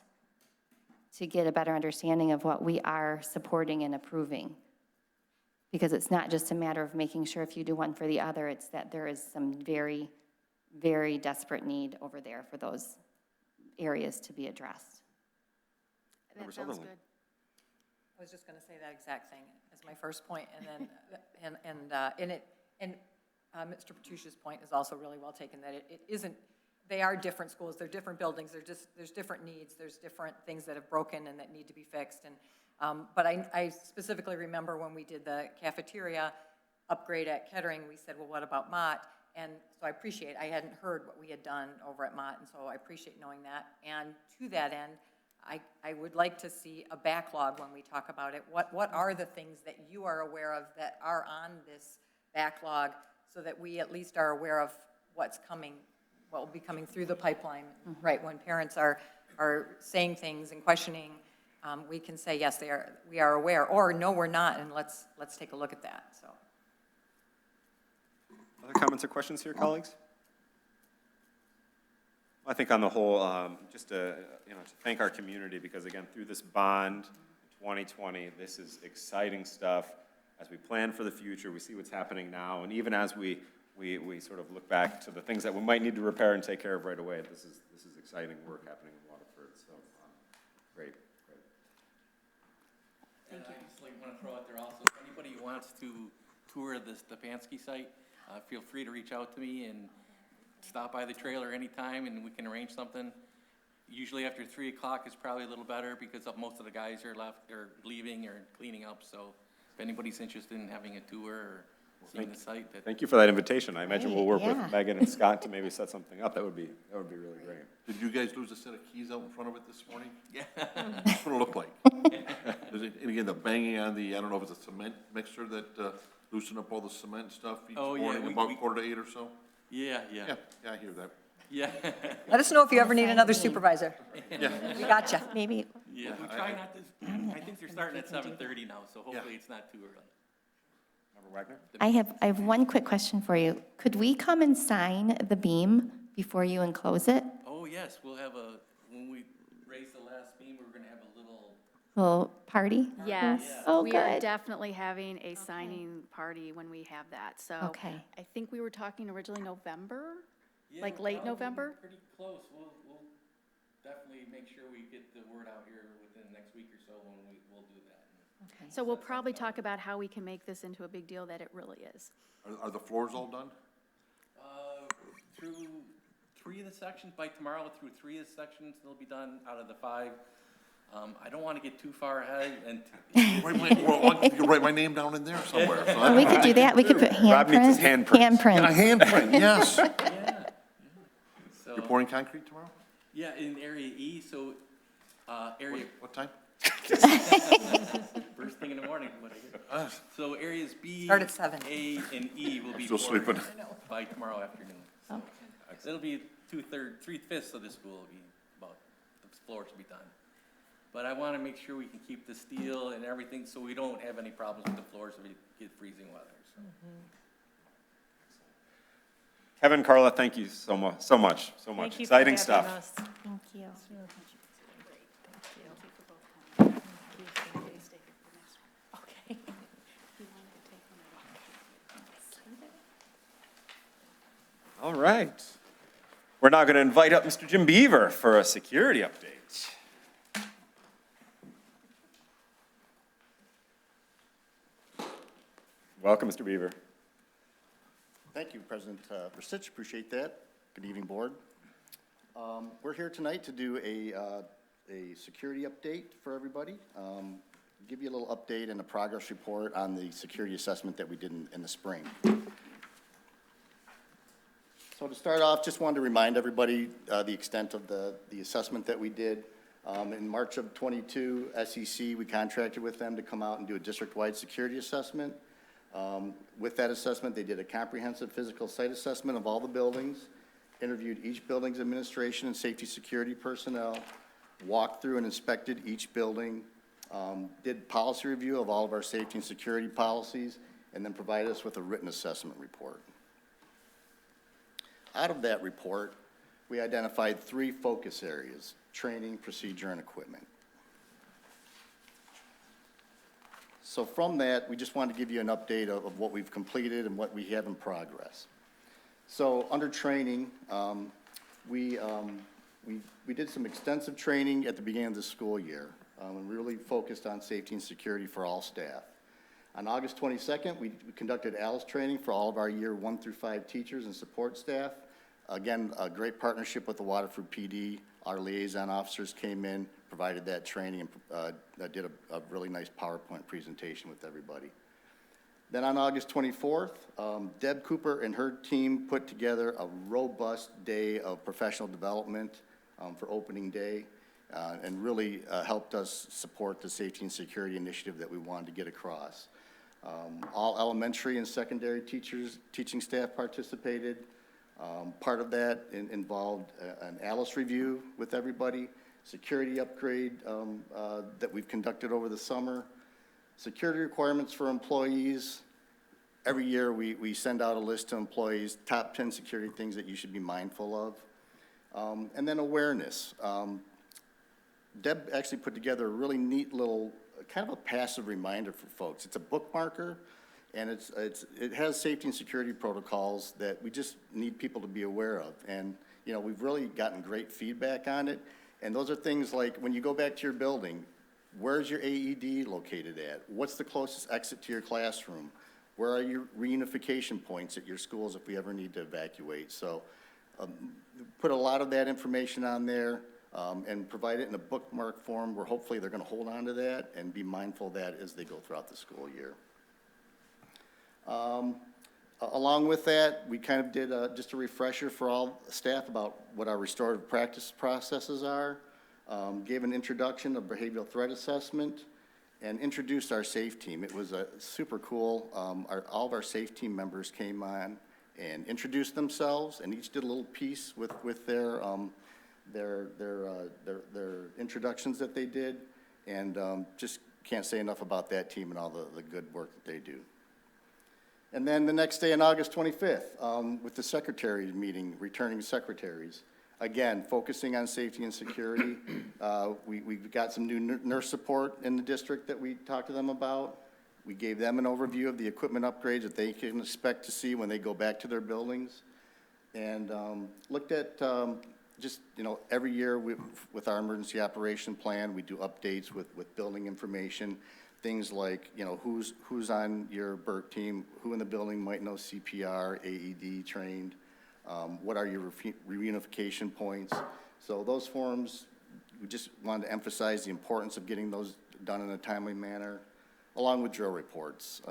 to get a better understanding of what we are supporting and approving. Because it's not just a matter of making sure if you do one for the other, it's that there is some very, very desperate need over there for those areas to be addressed. That sounds good. I was just going to say that exact thing as my first point, and then, Mr. Petrucci's point is also really well taken, that it isn't, they are different schools, they're different buildings, there's different needs, there's different things that have broken and that need to be fixed, and, but I specifically remember when we did the cafeteria upgrade at Kettering, we said, well, what about Mott? And so I hadn't heard what we had done over at Mott, and so I appreciate knowing that, and to that end, I would like to see a backlog when we talk about it. What are the things that you are aware of that are on this backlog, so that we at least are aware of what's coming, what will be coming through the pipeline, right? When parents are saying things and questioning, we can say, yes, we are aware, or no, we're not, and let's take a look at that, so. Other comments or questions here, colleagues? I think on the whole, just to thank our community, because again, through this bond, 2020, this is exciting stuff. As we plan for the future, we see what's happening now, and even as we sort of look back to the things that we might need to repair and take care of right away, this is exciting work happening in Waterford. So, great. And I just want to throw out there also, if anybody wants to tour the Stepanski site, feel free to reach out to me and stop by the trailer anytime, and we can arrange something. Usually after 3 o'clock is probably a little better, because most of the guys are leaving or cleaning up. So if anybody's interested in having a tour or seeing the site, Thank you for that invitation. I imagine we'll work yeah. with Megan and Scott to maybe set something up. That would be really great. Did you guys lose a set of keys out in front of it this morning? Yeah. That's what it looked like. And again, the banging on the, I don't know if it's a cement mixer that loosened up all the cement stuff each morning, about 7:45 or so? Yeah. Yeah, I hear that. Yeah. Let us know if you ever need another supervisor. Yeah. We got you. Maybe, Yeah, we try not to, I think they're starting at 7:30 now, so hopefully it's not too early. Member Wagner? I have one quick question for you. Could we come and sign the beam before you enclose it? Oh, yes, we'll have when we raise the last beam, we're going to have a Little party? Yes. Oh, We are good. definitely having a signing party when we have that. So Okay. I think we were talking originally November, Yeah, like late probably November? Pretty close. We'll definitely make sure we get the word out here within the next week or so when we'll do that. So we'll probably talk about how we can make this into a big deal that it really is. Are the floors all done? Through 3 of the sections, by tomorrow, through 3 of the sections, they'll be done out of the 5. I don't want to get too far ahead and. You can write my name down in there somewhere. So Well, we could do that. We could put Rob needs his handprints. handprints. a handprint, yes. So, You're pouring concrete tomorrow? yeah, in area E, so, area, What time? first thing in the morning, what I get. So areas B, Start at 7. A, and E will be Still poured sleeping. by tomorrow afternoon. So it'll be 3/5 of the school will be about, the floors will be done. But I want to make sure we can keep the steel and everything so we don't have any problems with the floors if we get freezing weather. So. Kevin, Carla, thank you so much. Thank you for Exciting having stuff. us. Thank you. Okay. All right. We're now going to invite up Mr. Jim Beaver for a security update. Welcome, Mr. Beaver. Thank you, President Ristich. Appreciate that. Good evening, Board. We're here tonight to do a security update for everybody. Give you a little update and a progress report on the security assessment that we did in the spring. So to start off, just wanted to remind everybody the extent of the assessment that we did. In March of '22, SEC, we contracted with them to come out and do a district-wide security assessment. With that assessment, they did a comprehensive physical site assessment of all the buildings, interviewed each building's administration and safety security personnel, walked through and inspected each building, did policy review of all of our safety and security policies, and then provided us with a written assessment report. out of that report, we identified 3 focus areas: training, procedure, and equipment. So from that, we just wanted to give you an update of what we've completed and what we have in progress. So under training, we did some extensive training at the beginning of the school year, and really focused on safety and security for all staff. On August 22nd, we conducted ALICE training for all of our year 1 through 5 teachers and support staff. Again, a great partnership with the Waterford PD. Our liaison officers came in, provided that training, and did a really nice PowerPoint presentation with everybody. Then on August 24th, Deb Cooper and her team put together a robust day of professional development for opening day, and really helped us support the safety and security initiative that we wanted to get across. All elementary and secondary teachers, teaching staff participated. Part of that involved an ALICE review with everybody, security upgrade that we've conducted over the summer, security requirements for employees. Every year we send out a list to employees, top 10 security things that you should be mindful of. And then awareness. Deb actually put together a really neat little, kind of a passive reminder for folks. It's a bookmarker, and it has safety and security protocols that we just need people to be aware of. And, you know, we've really gotten great feedback on it. And those are things like, when you go back to your building, where's your AED located at? What's the closest exit to your classroom? Where are your reunification points at your schools if we ever need to evacuate? So put a lot of that information on there, and provide it in a bookmark form where hopefully they're going to hold on to that and be mindful of that as they go throughout the school year. Along with that, we kind of did just a refresher for all staff about what our restorative practice processes are, gave an introduction of behavioral threat assessment, and introduced our SAFE team. It was super cool. All of our SAFE team members came on and introduced themselves, and each did a little piece with their introductions that they did, and just can't say enough about that team and all the good work that they do. And then the next day on August 25th, with the secretaries meeting, returning secretaries, again, focusing on safety and security. We got some new nurse support in the district that we talked to them about. We gave them an overview of the equipment upgrades that they can expect to see when they go back to their buildings. And looked at just, you know, every year with our emergency operation plan, we do updates with building information. Things like, you know, who's on your BERT team, who in the building might know CPR, AED trained, what are your reunification points. So those forms, we just wanted to emphasize the importance of getting those done in a timely manner, along with drill reports.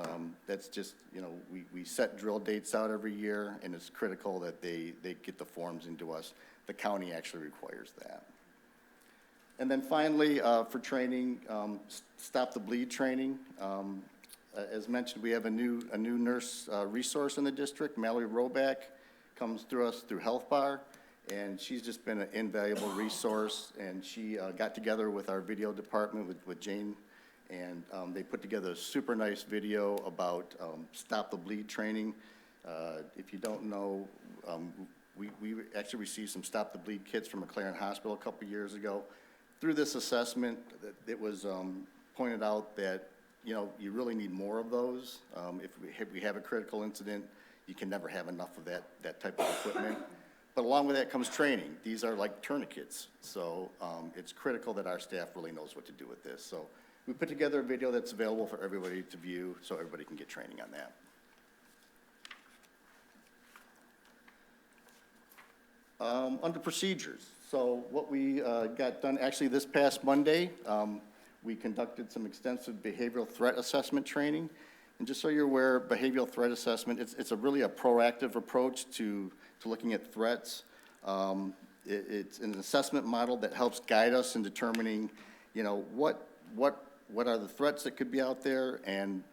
That's just, you know, we set drill dates out every year, and it's critical that they get the forms into us. The county actually requires that. And then finally, for training, Stop the Bleed training. As mentioned, we have a new nurse resource in the district. Mallory Roback comes through us through Health Bar, and she's just been an invaluable resource. And she got together with our video department with Jane, and they put together a super nice video about Stop the Bleed training. If you don't know, we actually received some Stop the Bleed kits from McLaren Hospital a couple years ago. Through this assessment, it was pointed out that, you know, you really need more of those. If we have a critical incident, you can never have enough of that type of equipment. But along with that comes training. These are like tourniquets. So it's critical that our staff really knows what to do with this. So we put together a video that's available for everybody to view so everybody can get training on that. Under procedures. So what we got done, actually this past Monday, we conducted some extensive behavioral threat assessment training. And just so you're aware, behavioral threat assessment, it's really a proactive approach to looking at threats. It's an assessment model that helps guide us in determining, you know, what are the threats that could be out there, and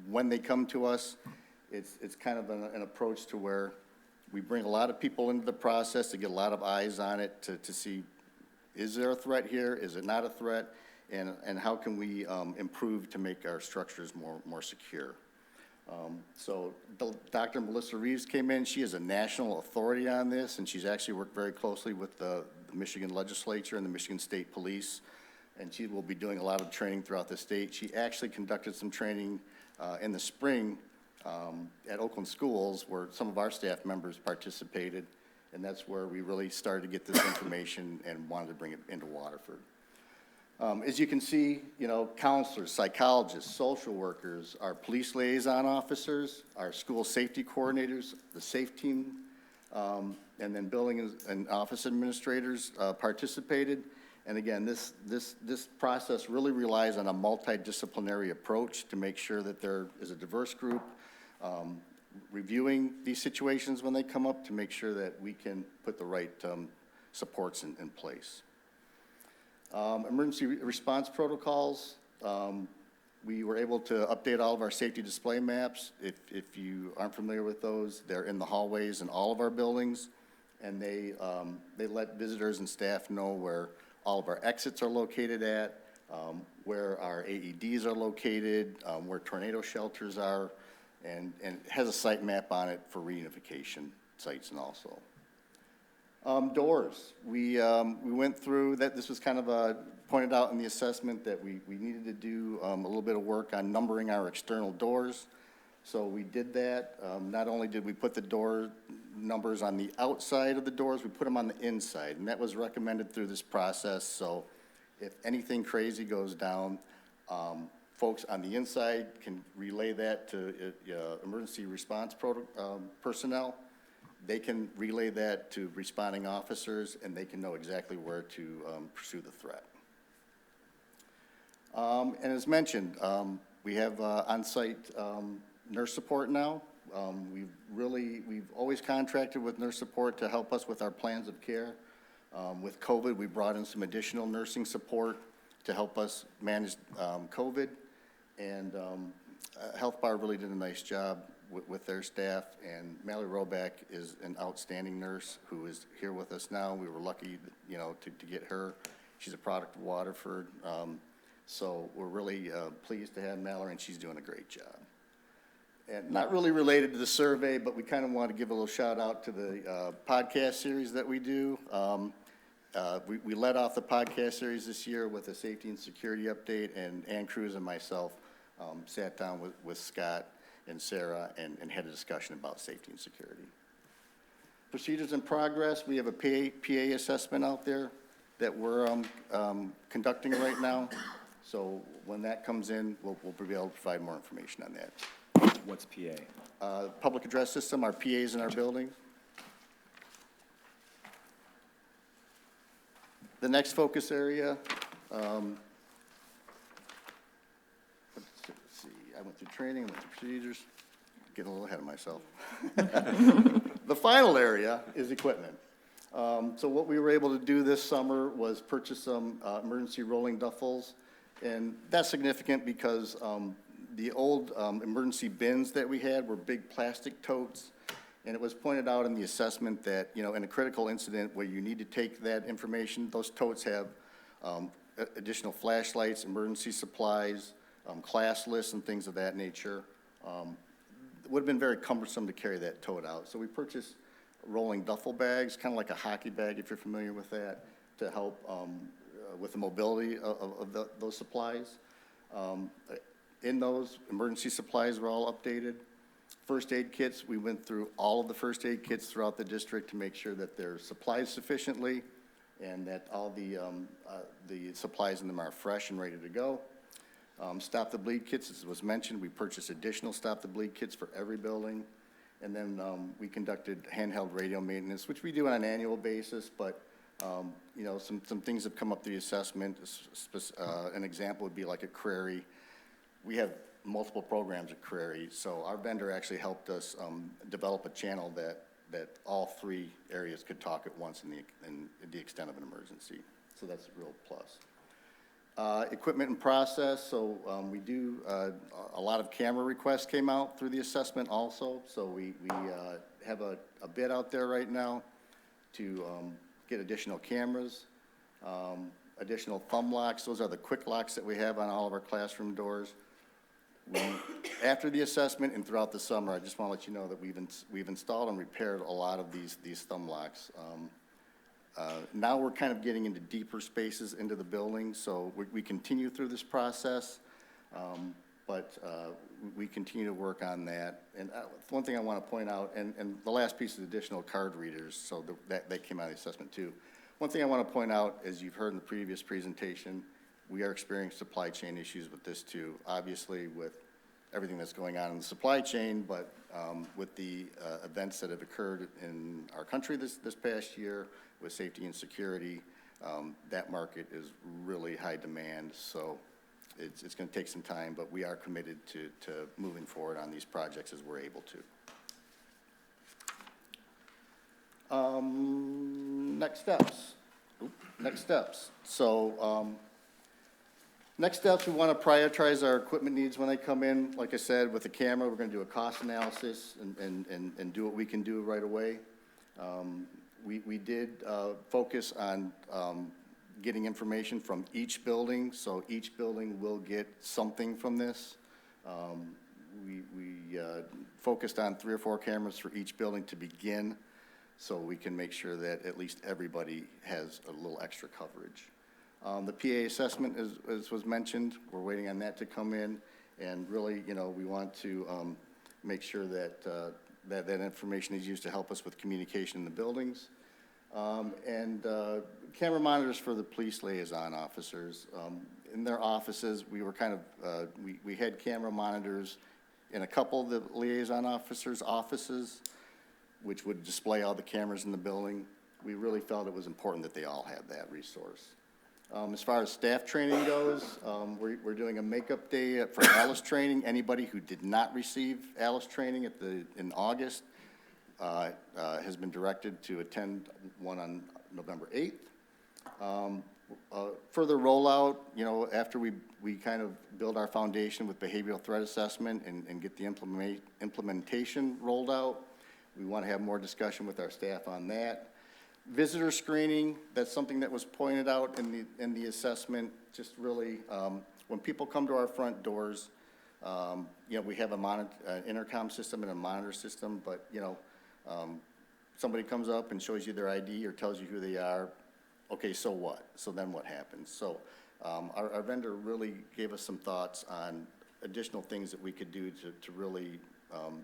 when they come to us, it's kind of an approach to where we bring a lot of people into the process to get a lot of eyes on it to see, is there a threat here? Is it not a threat? And how can we improve to make our structures more secure? Dr. Melissa Reeves came in. She is a national authority on this, and she's actually worked very closely with the Michigan legislature and the Michigan State Police, and she will be doing a lot of training throughout the state. She actually conducted some training in the spring at Oakland schools where some of our staff members participated, and that's where we really started to get this information and wanted to bring it into Waterford. As you can see, you know, counselors, psychologists, social workers, our police liaison officers, our school safety coordinators, the SAFE team, and then building and office administrators participated. And again, this process really relies on a multidisciplinary approach to make sure that there is a diverse group reviewing these situations when they come up to make sure that we can put the right supports in place. Emergency response protocols, we were able to update all of our safety display maps. If you aren't familiar with those, they're in the hallways in all of our buildings, and they let visitors and staff know where all of our exits are located at, where our AEDs are located, where tornado shelters are, and it has a site map on it for reunification sites and also. Doors. We went through that. This was kind of pointed out in the assessment that we needed to do a little bit of work on numbering our external doors. So we did that. Not only did we put the door numbers on the outside of the doors, we put them on the inside, and that was recommended through this process. So if anything crazy goes down, folks on the inside can relay that to emergency response personnel. They can relay that to responding officers, and they can know exactly where to pursue the threat. And as mentioned, we have on-site nurse support now. We've always contracted with nurse support to help us with our plans of care. With COVID, we brought in some additional nursing support to help us manage COVID, and Health Bar really did a nice job with their staff, and Mallory Roback is an outstanding nurse who is here with us now. We were lucky, you know, to get her. She's a product of Waterford, so we're really pleased to have Mallory, and she's doing a great job. And not really related to the survey, but we kind of want to give a little shout out to the podcast series that we do. We led off the podcast series this year with a safety and security update, and Ann Cruz and myself sat down with Scott and Sarah and had a discussion about safety and security. Procedures in progress. We have a PA assessment out there that we're conducting right now. So when that comes in, we'll be able to provide more information on that. What's PA? Public address system, our PAs in our buildings. The next focus area, let's see, I went through training, went through procedures, getting a little ahead of myself. The final area is equipment. So what we were able to do this summer was purchase some emergency rolling duffels, and that's significant because the old emergency bins that we had were big plastic totes, and it was pointed out in the assessment that, you know, in a critical incident where you need to take that information, those totes have additional flashlights, emergency supplies, class lists, and things of that nature. It would have been very cumbersome to carry that tote out. So we purchased rolling duffel bags, kind of like a hockey bag, if you're familiar with that, to help with the mobility of those supplies. In those, emergency supplies were all updated. First aid kits, we went through all of the first aid kits throughout the district to make sure that they're supplied sufficiently and that all the supplies in them are fresh and ready to go. Stop the bleed kits, as was mentioned, we purchased additional stop the bleed kits for every building. And then we conducted handheld radio maintenance, which we do on an annual basis, but you know, some things have come up through the assessment. An example would be like a Crary. We have multiple programs at Crary, so our vendor actually helped us develop a channel that all three areas could talk at once in the extent of an emergency. So that's a real plus. Equipment and process, so we do, a lot of camera requests came out through the assessment also, so we have a bid out there right now to get additional cameras, additional thumb locks. Those are the quick locks that we have on all of our classroom doors. After the assessment and throughout the summer, I just want to let you know that we've installed and repaired a lot of these thumb locks. Now we're kind of getting into deeper spaces into the building, so we continue through this process, but we continue to work on that. And one thing I want to point out, and the last piece is additional card readers, so that came out of the assessment too. One thing I want to point out, as you've heard in the previous presentation, we are experiencing supply chain issues with this too. Obviously with everything that's going on in the supply chain, but with the events that have occurred in our country this past year with safety and security, that market is really high demand. So it's going to take some time, but we are committed to moving forward on these projects as we're able to. Next steps. So next steps, we want to prioritize our equipment needs when they come in. Like I said, with the camera, we're going to do a cost analysis and do what we can do right away. We did focus on getting information from each building, so each building will get something from this. We focused on 3 or 4 cameras for each building to begin, so we can make sure that at least everybody has a little extra coverage. The PA assessment, as was mentioned, we're waiting on that to come in, and really, you know, we want to make sure that that information is used to help us with communication in the buildings. Camera monitors for the police liaison officers. In their offices, we were kind of, we had camera monitors in a couple of the liaison officers' offices, which would display all the cameras in the building. We really felt it was important that they all have that resource. As far as staff training goes, we're doing a makeup day for ALICE training. Anybody who did not receive ALICE training in August has been directed to attend one on November 8th. Further rollout, you know, after we kind of build our foundation with behavioral threat assessment and get the implementation rolled out, we want to have more discussion with our staff on that. Visitor screening, that's something that was pointed out in the assessment. Just really, when people come to our front doors, you know, we have an intercom system and a monitor system, but, you know, somebody comes up and shows you their ID or tells you who they are, okay, so what? So then what happens? So our vendor really gave us some thoughts on additional things that we could do to really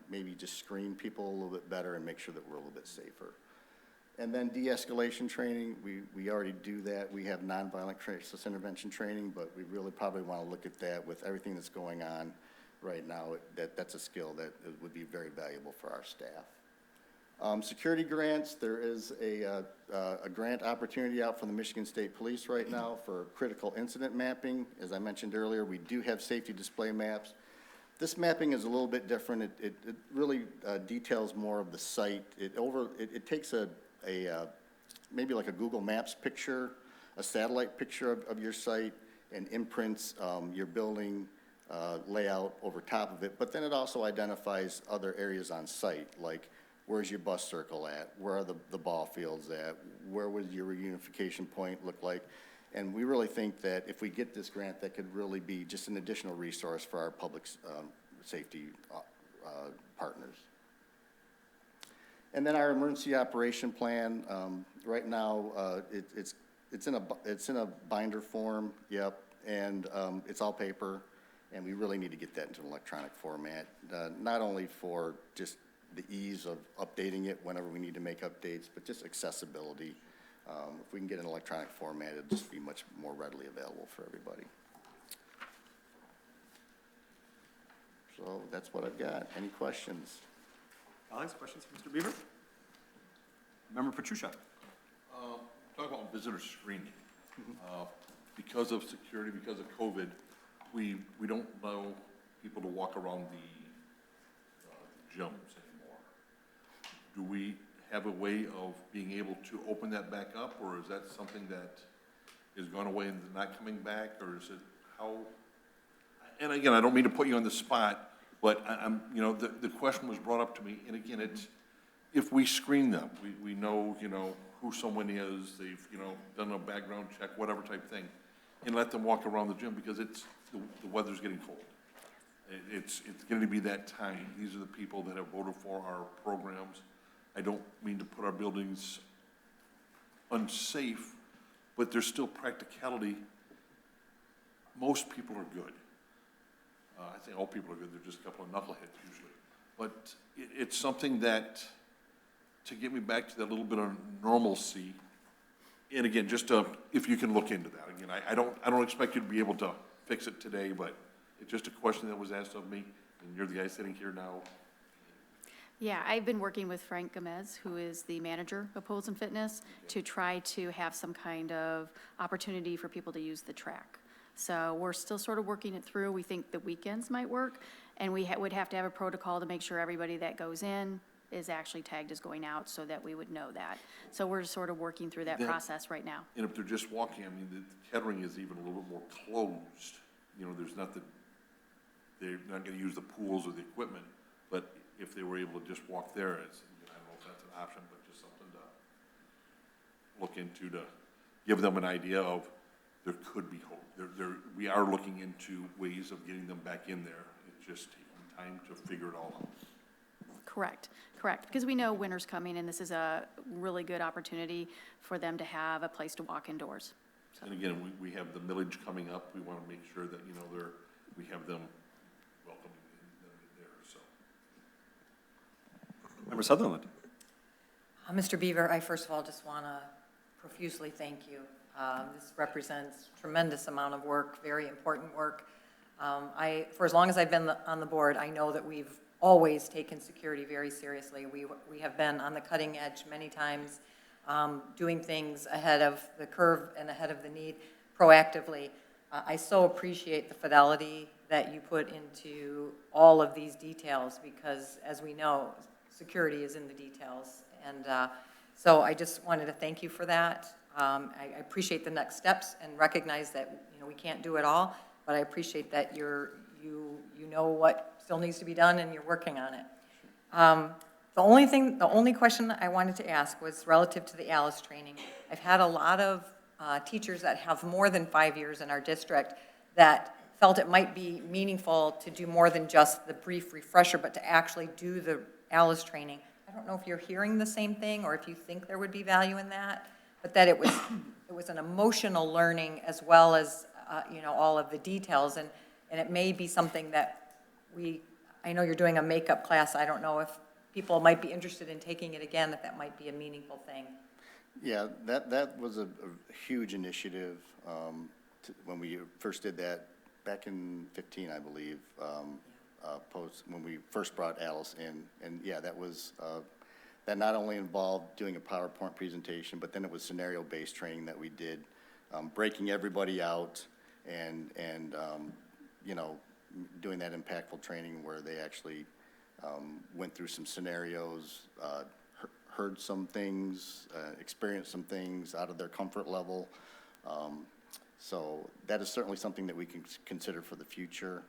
maybe just screen people a little bit better and make sure that we're a little bit safer. And then de-escalation training, we already do that. We have nonviolent crisis intervention training, but we really probably want to look at that with everything that's going on right now. That's a skill that would be very valuable for our staff. Security grants, there is a grant opportunity out from the Michigan State Police right now for critical incident mapping. As I mentioned earlier, we do have safety display maps. This mapping is a little bit different. It really details more of the site. It takes maybe like a Google Maps picture, a satellite picture of your site, and imprints your building layout over top of it. But then it also identifies other areas on site, like where's your bus circle at? Where are the ball fields at? Where would your reunification point look like? And we really think that if we get this grant, that could really be just an additional resource for our public safety partners. And then our emergency operation plan, right now, it's in a binder form, yep, and it's all paper, and we really need to get that into an electronic format, not only for just the ease of updating it whenever we need to make updates, but just accessibility. If we can get an electronic format, it'll just be much more readily available for everybody. So that's what I've got. Any questions? Alex, questions for Mr. Beaver? Member Petrucia. Talk about visitor screening. Because of security, because of COVID, we don't allow people to walk around the gyms anymore. Do we have a way of being able to open that back up, or is that something that is gone away and not coming back, or is it how? And again, I don't mean to put you on the spot, but I'm, you know, the question was brought up to me, and again, it's, if we screen them, we know, you know, who someone is, they've, you know, done a background check, whatever type thing, and let them walk around the gym, because it's, the weather's getting cold. It's going to be that time. These are the people that have voted for our programs. I don't mean to put our buildings unsafe, but there's still practicality. Most people are good. I think all people are good. They're just a couple of knuckleheads usually. But it's something that, to get me back to that little bit of normalcy, and again, just if you can look into that. Again, I don't expect you to be able to fix it today, but it's just a question that was asked of me, and you're the guy sitting here now. Yeah, I've been working with Frank Gomez, who is the manager of Pools and Fitness, to try to have some kind of opportunity for people to use the track. So we're still sort of working it through. We think the weekends might work, and we would have to have a protocol to make sure everybody that goes in is actually tagged as going out so that we would know that. So we're sort of working through that process right now. And if they're just walking, I mean, the Kettering is even a little bit more closed. You know, there's not they're not going to use the pools or the equipment, but if they were able to just walk there, I don't know if that's an option, but just something to look into to give them an idea of there could be hope. We are looking into ways of getting them back in there. It's just taking time to figure it all out. Correct, because we know winter's coming, and this is a really good opportunity for them to have a place to walk indoors. So. And again, we have the millage coming up. We want to make sure that, we have them welcoming them in there, so. Member Sutherland. Mr. Beaver, I first of all just want to profusely thank you. This represents tremendous amount of work, very important work. For as long as I've been on the board, I know that we've always taken security very seriously. We have been on the cutting edge many times, doing things ahead of the curve and ahead of the need proactively. I so appreciate the fidelity that you put into all of these details because, as we know, security is in the details. And so I just wanted to thank you for that. I appreciate the next steps and recognize that we can't do it all, but I appreciate that you know what still needs to be done and you're working on it. The only question I wanted to ask was relative to the ALICE training. I've had a lot of teachers that have more than 5 years in our district that felt it might be meaningful to do more than just the brief refresher, but to actually do the ALICE training. I don't know if you're hearing the same thing or if you think there would be value in that, but that it was an emotional learning as well as all of the details, and it may be something that I know you're doing a makeup class. I don't know if people might be interested in taking it again, that might be a meaningful thing. Yeah, that was a huge initiative when we first did that back in 15, I believe, when we first brought Alice in. And yeah, that not only involved doing a PowerPoint presentation, but then it was scenario-based training that we did, breaking everybody out and doing that impactful training where they actually went through some scenarios, heard some things, experienced some things out of their comfort level. So that is certainly something that we can consider for the future.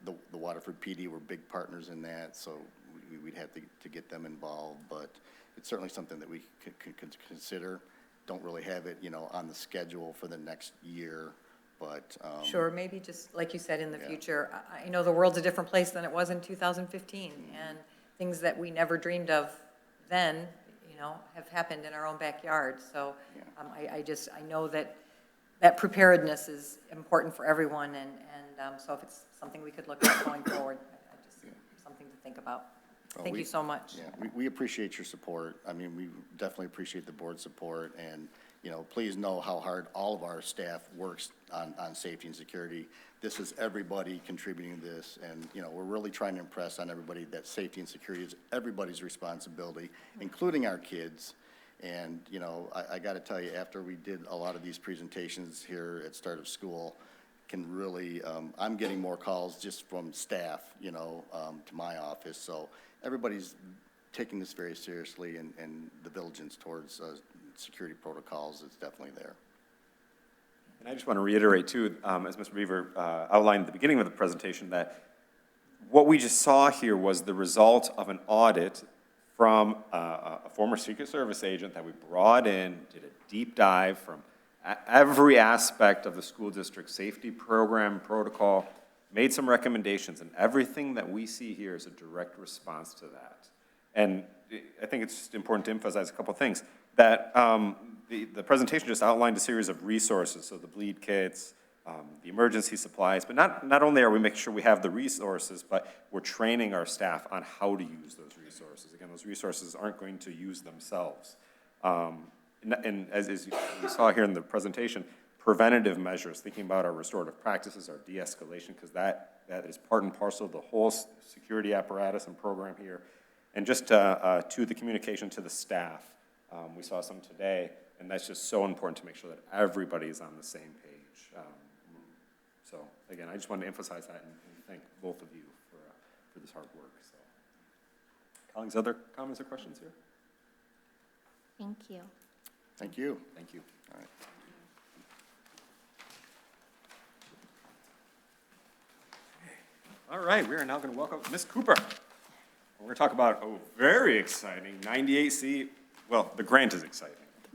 The Waterford PD were big partners in that, so we'd have to get them involved, but it's certainly something that we can consider. Don't really have it, on the schedule for the next year, but. Sure, maybe just like you said in the future. I know the world's a different place than it was in 2015, and things that we never dreamed of then, have happened in our own backyard. So I know that preparedness is important for everyone, and so if it's something we could look at going forward, something to think about. Thank you so much. Yeah, we appreciate your support. I mean, we definitely appreciate the board's support, and, please know how hard all of our staff works on safety and security. This is everybody contributing to this, and, we're really trying to impress on everybody that safety and security is everybody's responsibility, including our kids. And, I got to tell you, after we did a lot of these presentations here at start of school, can really, I'm getting more calls just from staff, to my office. So everybody's taking this very seriously, and the diligence towards security protocols is definitely there. And I just want to reiterate, too, as Mr. Beaver outlined at the beginning of the presentation, that what we just saw here was the result of an audit from a former Secret Service agent that we brought in, did a deep dive from every aspect of the school district safety program, protocol, made some recommendations, and everything that we see here is a direct response to that. And I think it's just important to emphasize a couple things, that the presentation just outlined a series of resources, so the bleed kits, the emergency supplies, but not only are we making sure we have the resources, but we're training our staff on how to use those resources. Again, those resources aren't going to use themselves. And as you saw here in the presentation, preventative measures, thinking about our restorative practices, our de-escalation, because that is part and parcel of the whole security apparatus and program here. And just to the communication to the staff, we saw some today, and that's just so important to make sure that everybody's on the same page. So again, I just wanted to emphasize that and thank both of you for this hard work. So, colleagues, other comments or questions here? Thank you. Thank you. Thank you. All right. All right, we are now going to welcome Ms. Cooper. We're going to talk about a very exciting 98C. Well, the grant is exciting.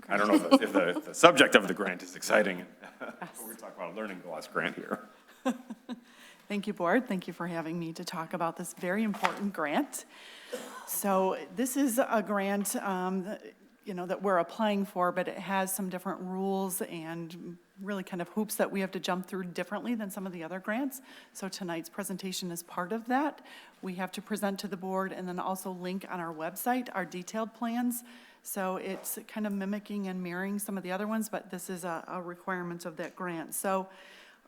I don't know if the subject of the grant is exciting. We're going to talk about a learning loss grant here. Thank you, Board. Thank you for having me to talk about this very important grant. So this is a grant that we're applying for, but it has some different rules and really kind of hoops that we have to jump through differently than some of the other grants. So tonight's presentation is part of that. We have to present to the board and then also link on our website our detailed plans. So it's kind of mimicking and mirroring some of the other ones, but this is a requirement of that grant. So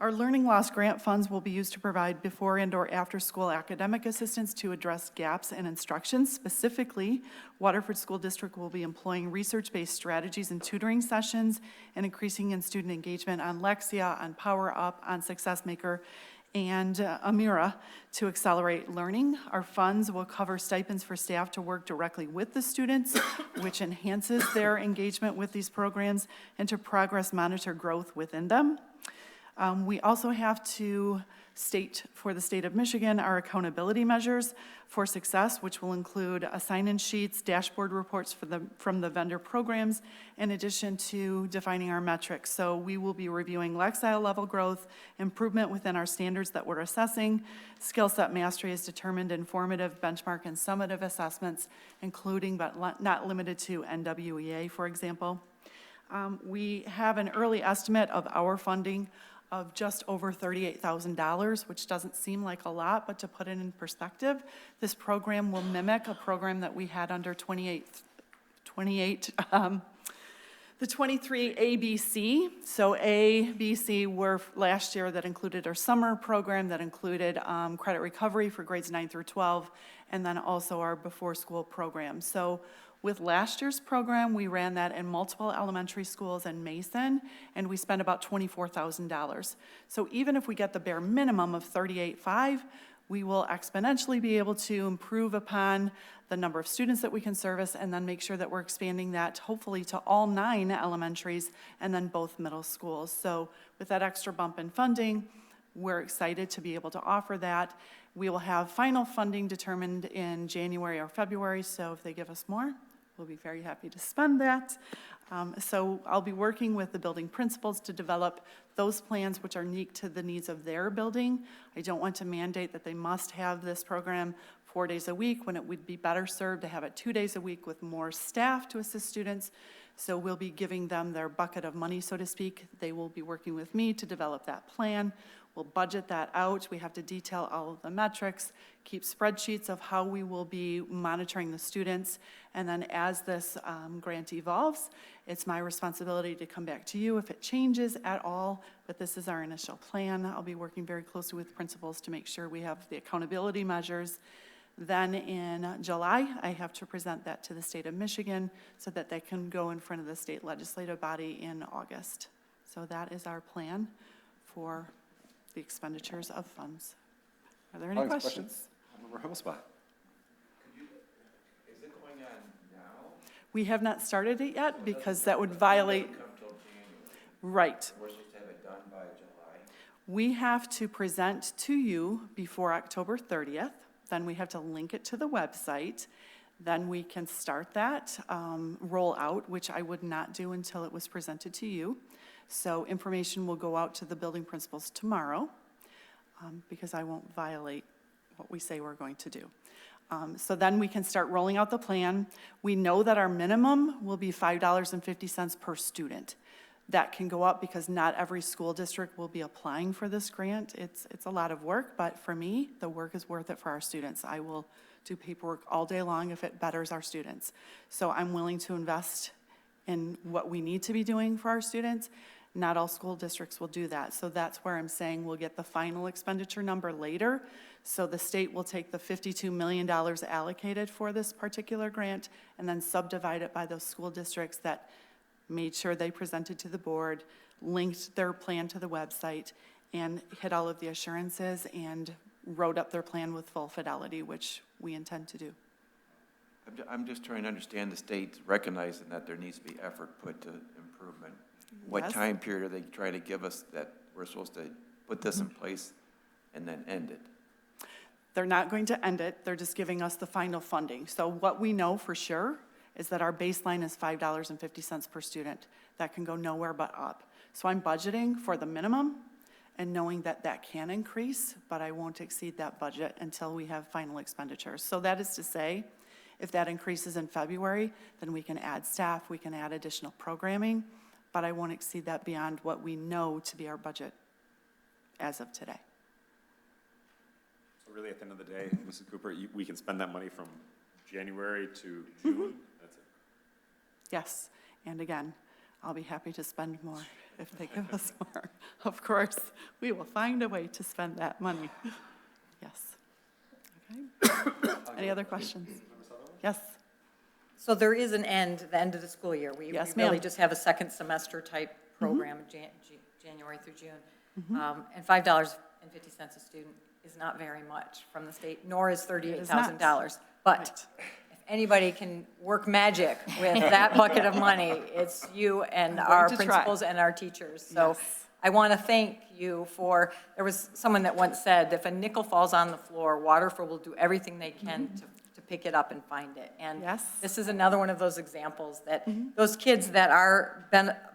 our learning loss grant funds will be used to provide before and or after school academic assistance to address gaps in instruction. Specifically, Waterford School District will be employing research-based strategies and tutoring sessions and increasing in student engagement on Lexia, on Power Up, on Success Maker, and Amira to accelerate learning. Our funds will cover stipends for staff to work directly with the students, which enhances their engagement with these programs, and to progress monitor growth within them. We also have to state for the state of Michigan our accountability measures for success, which will include assign-in sheets, dashboard reports from the vendor programs, in addition to defining our metrics. So we will be reviewing Lexile level growth, improvement within our standards that we're assessing, skill set mastery is determined in formative, benchmark, and summative assessments, including but not limited to NWEA, for example. We have an early estimate of our funding of just over $38,000, which doesn't seem like a lot, but to put it in perspective, this program will mimic a program that we had under the 23 ABC. So A, B, C were last year that included our summer program, that included credit recovery for grades 9 through 12, and then also our before school program. So with last year's program, we ran that in multiple elementary schools in Mason, and we spent about $24,000. So even if we get the bare minimum of $38,500, we will exponentially be able to improve upon the number of students that we can service and then make sure that we're expanding that hopefully to all 9 elementaries and then both middle schools. So with that extra bump in funding, we're excited to be able to offer that. We will have final funding determined in January or February, so if they give us more, we'll be very happy to spend that. So I'll be working with the building principals to develop those plans which are unique to the needs of their building. I don't want to mandate that they must have this program 4 days a week when it would be better served to have it 2 days a week with more staff to assist students. So we'll be giving them their bucket of money, so to speak. They will be working with me to develop that plan. We'll budget that out. We have to detail all of the metrics, keep spreadsheets of how we will be monitoring the students. And then as this grant evolves, it's my responsibility to come back to you if it changes at all, but this is our initial plan. I'll be working very closely with principals to make sure we have the accountability measures. Then in July, I have to present that to the state of Michigan so that they can go in front of the state legislative body in August. So that is our plan for the expenditures of funds. Are there any questions? Member Himmelspah. Is it going on now? We have not started it yet because that would violate. Come till January. Right. We're supposed to have it done by July. We have to present to you before October 30th. Then we have to link it to the website. Then we can start that roll out, which I would not do until it was presented to you. So information will go out to the building principals tomorrow. because I won't violate what we say we're going to do. So then we can start rolling out the plan. We know that our minimum will be $5.50 per student. That can go up because not every school district will be applying for this grant. It's a lot of work, but for me, the work is worth it for our students. I will do paperwork all day long if it betters our students. So I'm willing to invest in what we need to be doing for our students. Not all school districts will do that. So that's where I'm saying we'll get the final expenditure number later. So the state will take the $52 million allocated for this particular grant and then subdivide it by those school districts that made sure they presented to the board, linked their plan to the website, and hit all of the assurances and wrote up their plan with full fidelity, which we intend to do. I'm just trying to understand the state recognizing that there needs to be effort put to improvement. What Yes. time period are they trying to give us that we're supposed to put this in place and then end it? They're not going to end it, they're just giving us the final funding. So what we know for sure is that our baseline is $5.50 per student. That can go nowhere but up. So I'm budgeting for the minimum and knowing that that can increase, but I won't exceed that budget until we have final expenditures. So that is to say, if that increases in February, then we can add staff, we can add additional programming, but I won't exceed that beyond what we know to be our budget as of today. So really, at the end of the day, Mrs. Cooper, we can spend that money from January to June? That's it. Yes, and again, I'll be happy to spend more if they give us more. Of course, we will find a way to spend that money. Yes. Okay. Any other questions? Yes. So there is an end, the end of the school year. We Yes, really ma'am. just have a second semester type program, January through June. And $5.50 a student is not very much from the state, nor is $38,000. But if anybody can work magic with that bucket of money, it's you and I'm our going to try. principals and our teachers. So Yes. I want to thank you for, there was someone that once said, if a nickel falls on the floor, Waterford will do everything they can to pick it up and find it. And Yes. this is another one of those examples that those kids that are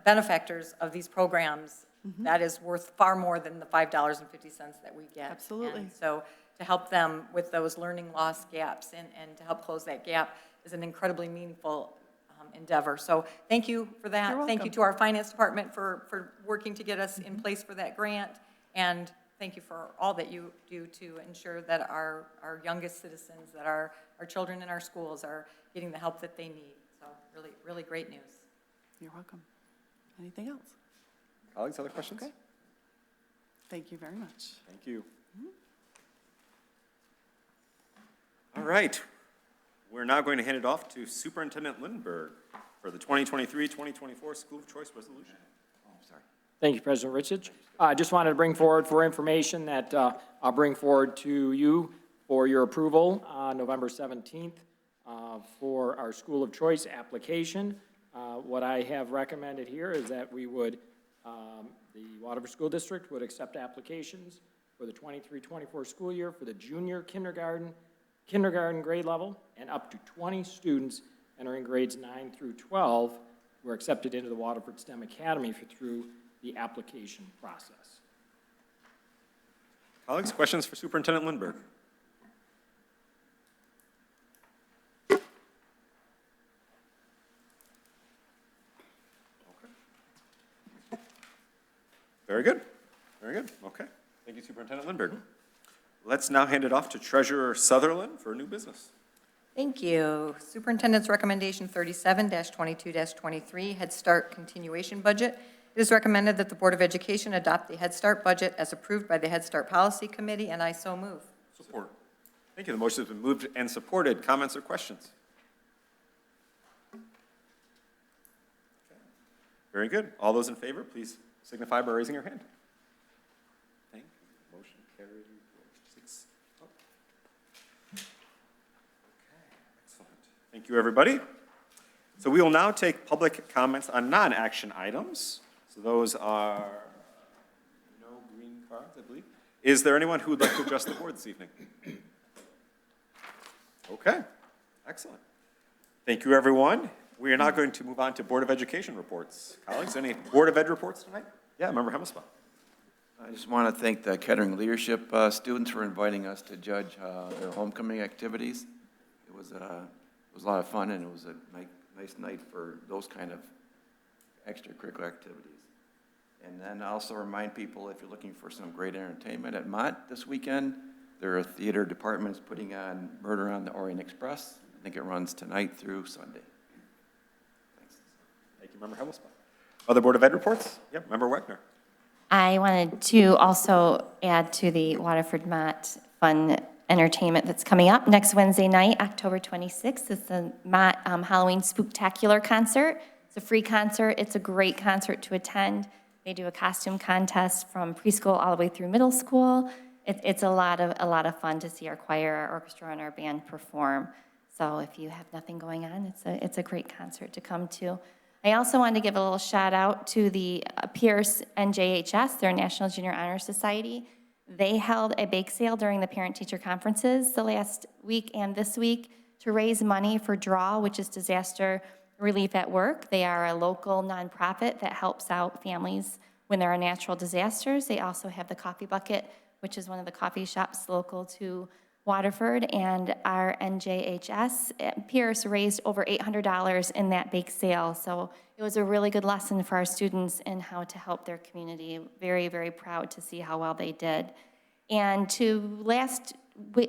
benefactors of these programs, that is worth far more than the $5.50 that we get. Absolutely. And so to help them with those learning loss gaps and to help close that gap is an incredibly meaningful endeavor. So thank you for that. You're Thank you welcome. to our finance department for working to get us in place for that grant. And thank you for all that you do to ensure that our youngest citizens, that our children in our schools are getting the help that they need. So really, really great news. You're welcome. Anything else? Colleagues, other questions? Okay. Thank you very much. Thank you. All right. We're now going to hand it off to Superintendent Lindberg for the 2023-2024 School of Choice Resolution. Oh, I'm sorry. Thank you, President Richich. I just wanted to bring forward for information that I'll bring forward to you for your approval on November 17th for our School of Choice application. What I have recommended here is that we would, the Waterford School District would accept applications for the 23-24 school year for the junior kindergarten grade level, and up to 20 students entering grades 9 through 12 were accepted into the Waterford STEM Academy through the application process. Colleagues, questions for Superintendent Lindberg? Very good. Very good. Okay. Thank you, Superintendent Lindberg. Let's now hand it off to Treasurer Sutherland for new business. Thank you. Superintendent's recommendation 37-22-23, Head Start continuation budget. It is recommended that the Board of Education adopt the Head Start budget as approved by the Head Start Policy Committee, and I so move. Support. Thank you. The motion has been moved and supported. Comments or questions? Okay. Very good. All those in favor, please signify by raising your hand. Thank you. Motion carried 6. Oh. Okay, excellent. Thank you, everybody. So we will now take public comments on non-action items. So those are no green cards, I believe. Is there anyone who would like to address the board this evening? Okay, excellent. Thank you, everyone. We are now going to move on to Board of Education reports. Colleagues, any Board of Ed reports tonight? Yeah, Member Hemmelspah. I just want to thank the Kettering Leadership students for inviting us to judge their homecoming activities. It was a lot of fun, and it was a nice night for those kind of extracurricular activities. And then also remind people, if you're looking for some great entertainment at Mott this weekend, their theater department is putting on Murder on the Orient Express. I think it runs tonight through Sunday. Thanks. Thank you, Member Hemmelsbaugh. Other Board of Ed reports? Yep, Member Wagner. I wanted to also add to the Waterford Mott Fun Entertainment that's coming up next Wednesday night, October 26th. It's the Mott Halloween Spooktacular concert. It's a free concert. It's a great concert to attend. They do a costume contest from preschool all the way through middle school. It's a lot of fun to see our choir, our orchestra, and our band perform. So if you have nothing going on, it's a great concert to come to. I also wanted to give a little shout out to the Pierce NJHS, their National Junior Honor Society. They held a bake sale during the parent-teacher conferences the last week and this week to raise money for DRAW, which is Disaster Relief at Work. They are a local nonprofit that helps out families when there are natural disasters. They also have the Coffee Bucket, which is one of the coffee shops local to Waterford, and our NJHS at Pierce raised over $800 in that bake sale. So it was a really good lesson for our students in how to help their community. Very, very proud to see how well they did. And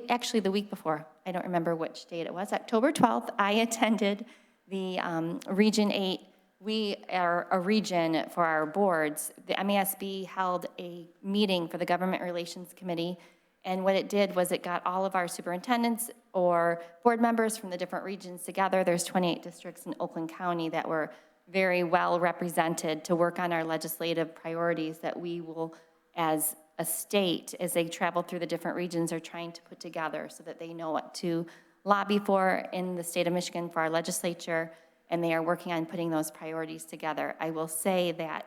actually the week before, I don't remember which date it was, October 12th, I attended the Region 8. We are a region for our boards. The MASB held a meeting for the Government Relations Committee, and what it did was it got all of our superintendents or board members from the different regions together. There's 28 districts in Oakland County that were very well represented to work on our legislative priorities that we will, as a state, as they travel through the different regions, are trying to put together so that they know what to lobby for in the state of Michigan for our legislature, and they are working on putting those priorities together. I will say that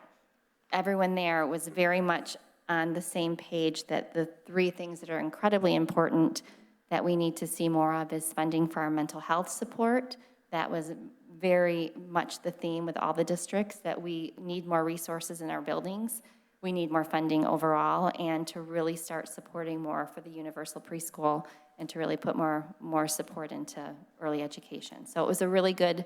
everyone there was very much on the same page that the three things that are incredibly important that we need to see more of is funding for our mental health support. That was very much the theme with all the districts, that we need more resources in our buildings. We need more funding overall, and to really start supporting more for the universal preschool and to really put more support into early education. So it was a really good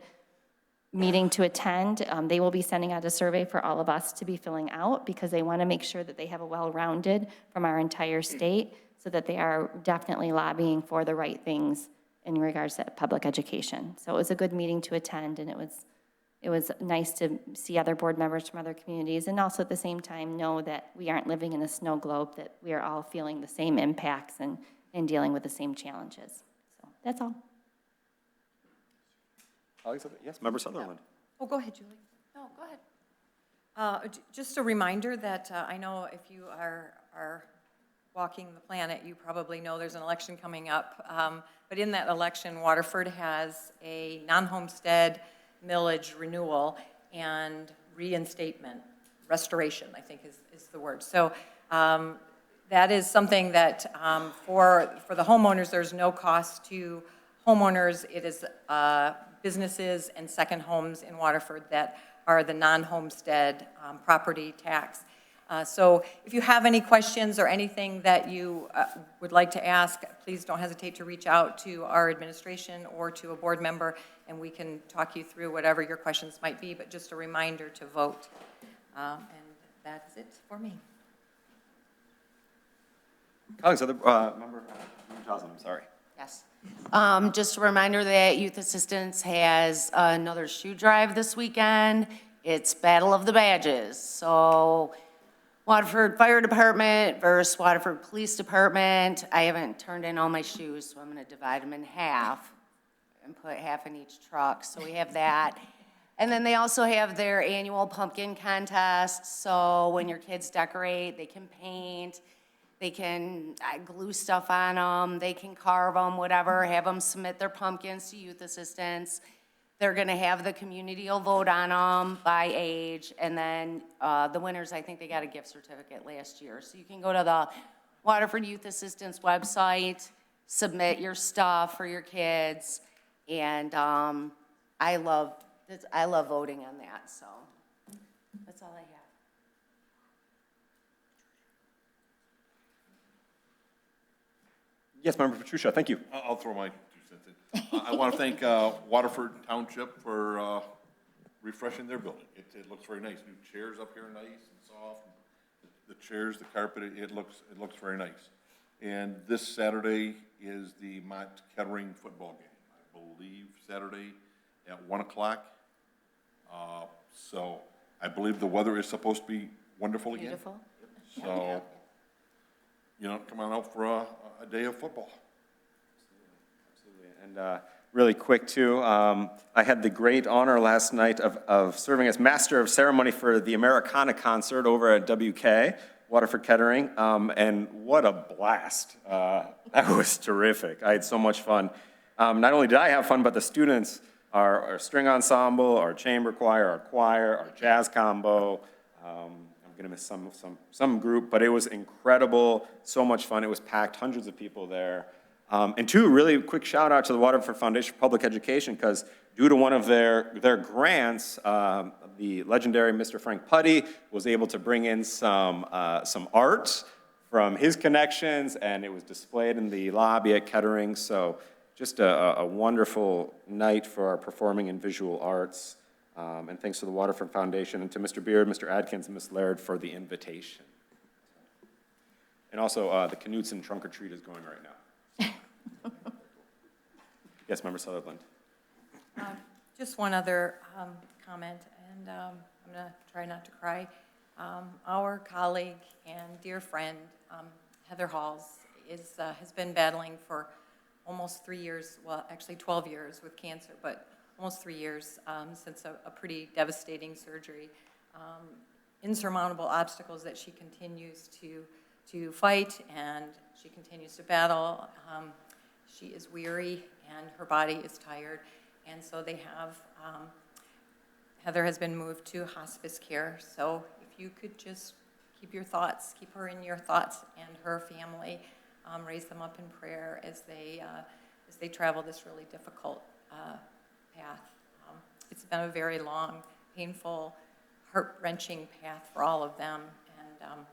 meeting to attend. They will be sending out a survey for all of us to be filling out because they want to make sure that they have a well-rounded from our entire state so that they are definitely lobbying for the right things in regards to public education. So it was a good meeting to attend, and it was nice to see other board members from other communities, and also at the same time know that we aren't living in a snow globe, that we are all feeling the same impacts and dealing with the same challenges. So that's all. Yes, Member Sutherland. Oh, go ahead, Julie. No, go ahead. Just a reminder that I know if you are walking the planet, you probably know there's an election coming up. But in that election, Waterford has a non-homestead millage renewal and reinstatement, restoration, I think is the word. So that is something that for the homeowners, there's no cost to homeowners. It is businesses and second homes in Waterford that are the non-homestead property tax. So if you have any questions or anything that you would like to ask, please don't hesitate to reach out to our administration or to a board member, and we can talk you through whatever your questions might be, but just a reminder to vote. And that's it for me. Colleagues, Member Joslin, I'm sorry. Yes. Just a reminder that Youth Assistance has another shoe drive this weekend. It's Battle of the Badges. So Waterford Fire Department versus Waterford Police Department. I haven't turned in all my shoes, so I'm going to divide them in half and put half in each truck. So we have that. And then they also have their annual pumpkin contest. So when your kids decorate, they can paint. They can glue stuff on them, they can carve them, whatever, have them submit their pumpkins to Youth Assistance. They're gonna have the community will vote on them by age, and then the winners, I think they got a gift certificate last year. So you can go to the Waterford Youth Assistance website, submit your stuff for your kids, and I love voting on that, so that's all I have. Yes, Member Petruccia, thank you. I'll throw my 2 cents in. I want to thank Waterford Township for refreshing their building. It looks very nice. New chairs up here, nice and soft. The chairs, the carpet, it looks very nice. And this Saturday is the Mott Kettering football game. I believe Saturday at 1 o'clock. So I believe the weather is supposed to be wonderful again. Beautiful. So, come on out for a day of football. Absolutely. And really quick, too, I had the great honor last night of serving as Master of Ceremony for the Americana concert over at WK, Waterford Kettering, and what a blast. That was terrific. I had so much fun. Not only did I have fun, but the students, our string ensemble, our chamber choir, our jazz combo, I'm going to miss some group, but it was incredible, so much fun. It was packed, hundreds of people there. And 2, really quick shout out to the Waterford Foundation for Public Education, because due to one of their grants, the legendary Mr. Frank Putty was able to bring in some art from his connections, and it was displayed in the lobby at Kettering. So just a wonderful night for our performing and visual arts. And thanks to the Waterford Foundation and to Mr. Beard, Mr. Adkins, and Ms. Laird for the invitation. And also, the Knutson Trunk or Treat is going right now. Yes, Member Sutherland. Just one other comment, and I'm going to try not to cry. Our colleague and dear friend, Heather Halls, has been battling for almost 3 years, well, actually 12 years with cancer, but almost 3 years since a pretty devastating surgery. Insurmountable obstacles that she continues to fight, and she continues to battle. She is weary, and her body is tired, and so they have, Heather has been moved to hospice care, so if you could just keep her in your thoughts, and her family, raise them up in prayer as they travel this really difficult path. It's been a very long, painful, heart-wrenching path for all of them, and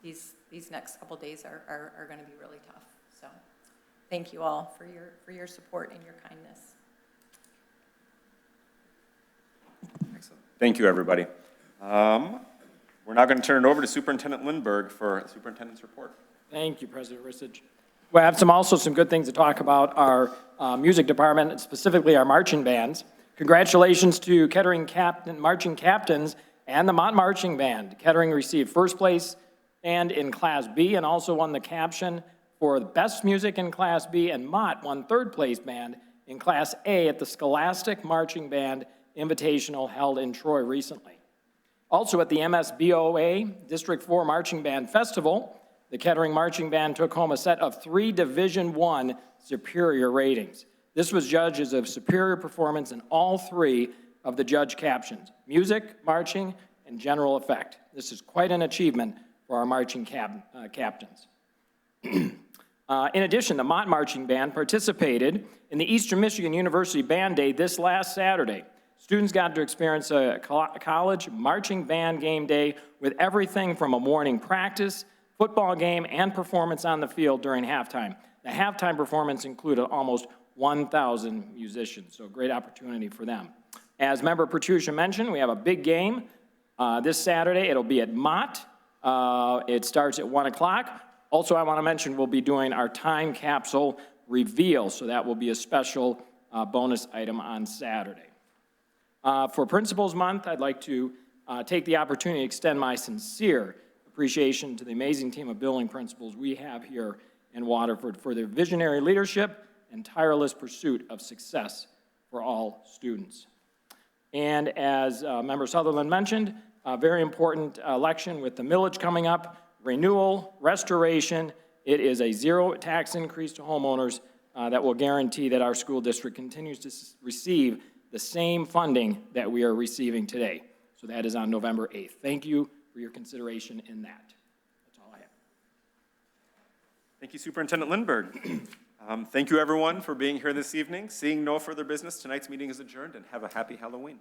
these next couple days are going to be really tough. So thank you all for your support and your kindness. Excellent. Thank you, everybody. We're now going to turn it over to Superintendent Lindberg for the superintendent's report. Thank you, President Rissich. We have also some good things to talk about our music department, and specifically our marching bands. Congratulations to Kettering marching captains and the Mott Marching Band. Kettering received first place and in Class B, and also won the caption for the best music in Class B, and Mott won third place band in Class A at the Scholastic Marching Band Invitational held in Troy recently. Also at the MSBOA District 4 Marching Band Festival, the Kettering Marching Band took home a set of 3 Division I superior ratings. This was judged as a superior performance in all 3 of the judge captions: music, marching, and general effect. This is quite an achievement for our marching captains. In addition, the Mott Marching Band participated in the Eastern Michigan University Band Day this last Saturday. Students got to experience a college marching band game day with everything from a morning practice, football game, and performance on the field during halftime. The halftime performance included almost 1,000 musicians, so great opportunity for them. As Member Petruccia mentioned, we have a big game this Saturday. It'll be at Mott. It starts at 1 o'clock. Also, I want to mention we'll be doing our time capsule reveal, so that will be a special bonus item on Saturday. For Principals Month, I'd like to take the opportunity to extend my sincere appreciation to the amazing team of building principals we have here in Waterford for their visionary leadership and tireless pursuit of success for all students. And as Member Sutherland mentioned, a very important election with the millage coming up, renewal, restoration. It is a zero tax increase to homeowners that will guarantee that our school district continues to receive the same funding that we are receiving today. So that is on November 8th. Thank you for your consideration in that. That's all I have. Thank you, Superintendent Lindberg. Thank you, everyone, for being here this evening. Seeing no further business, tonight's meeting is adjourned, and have a happy Halloween.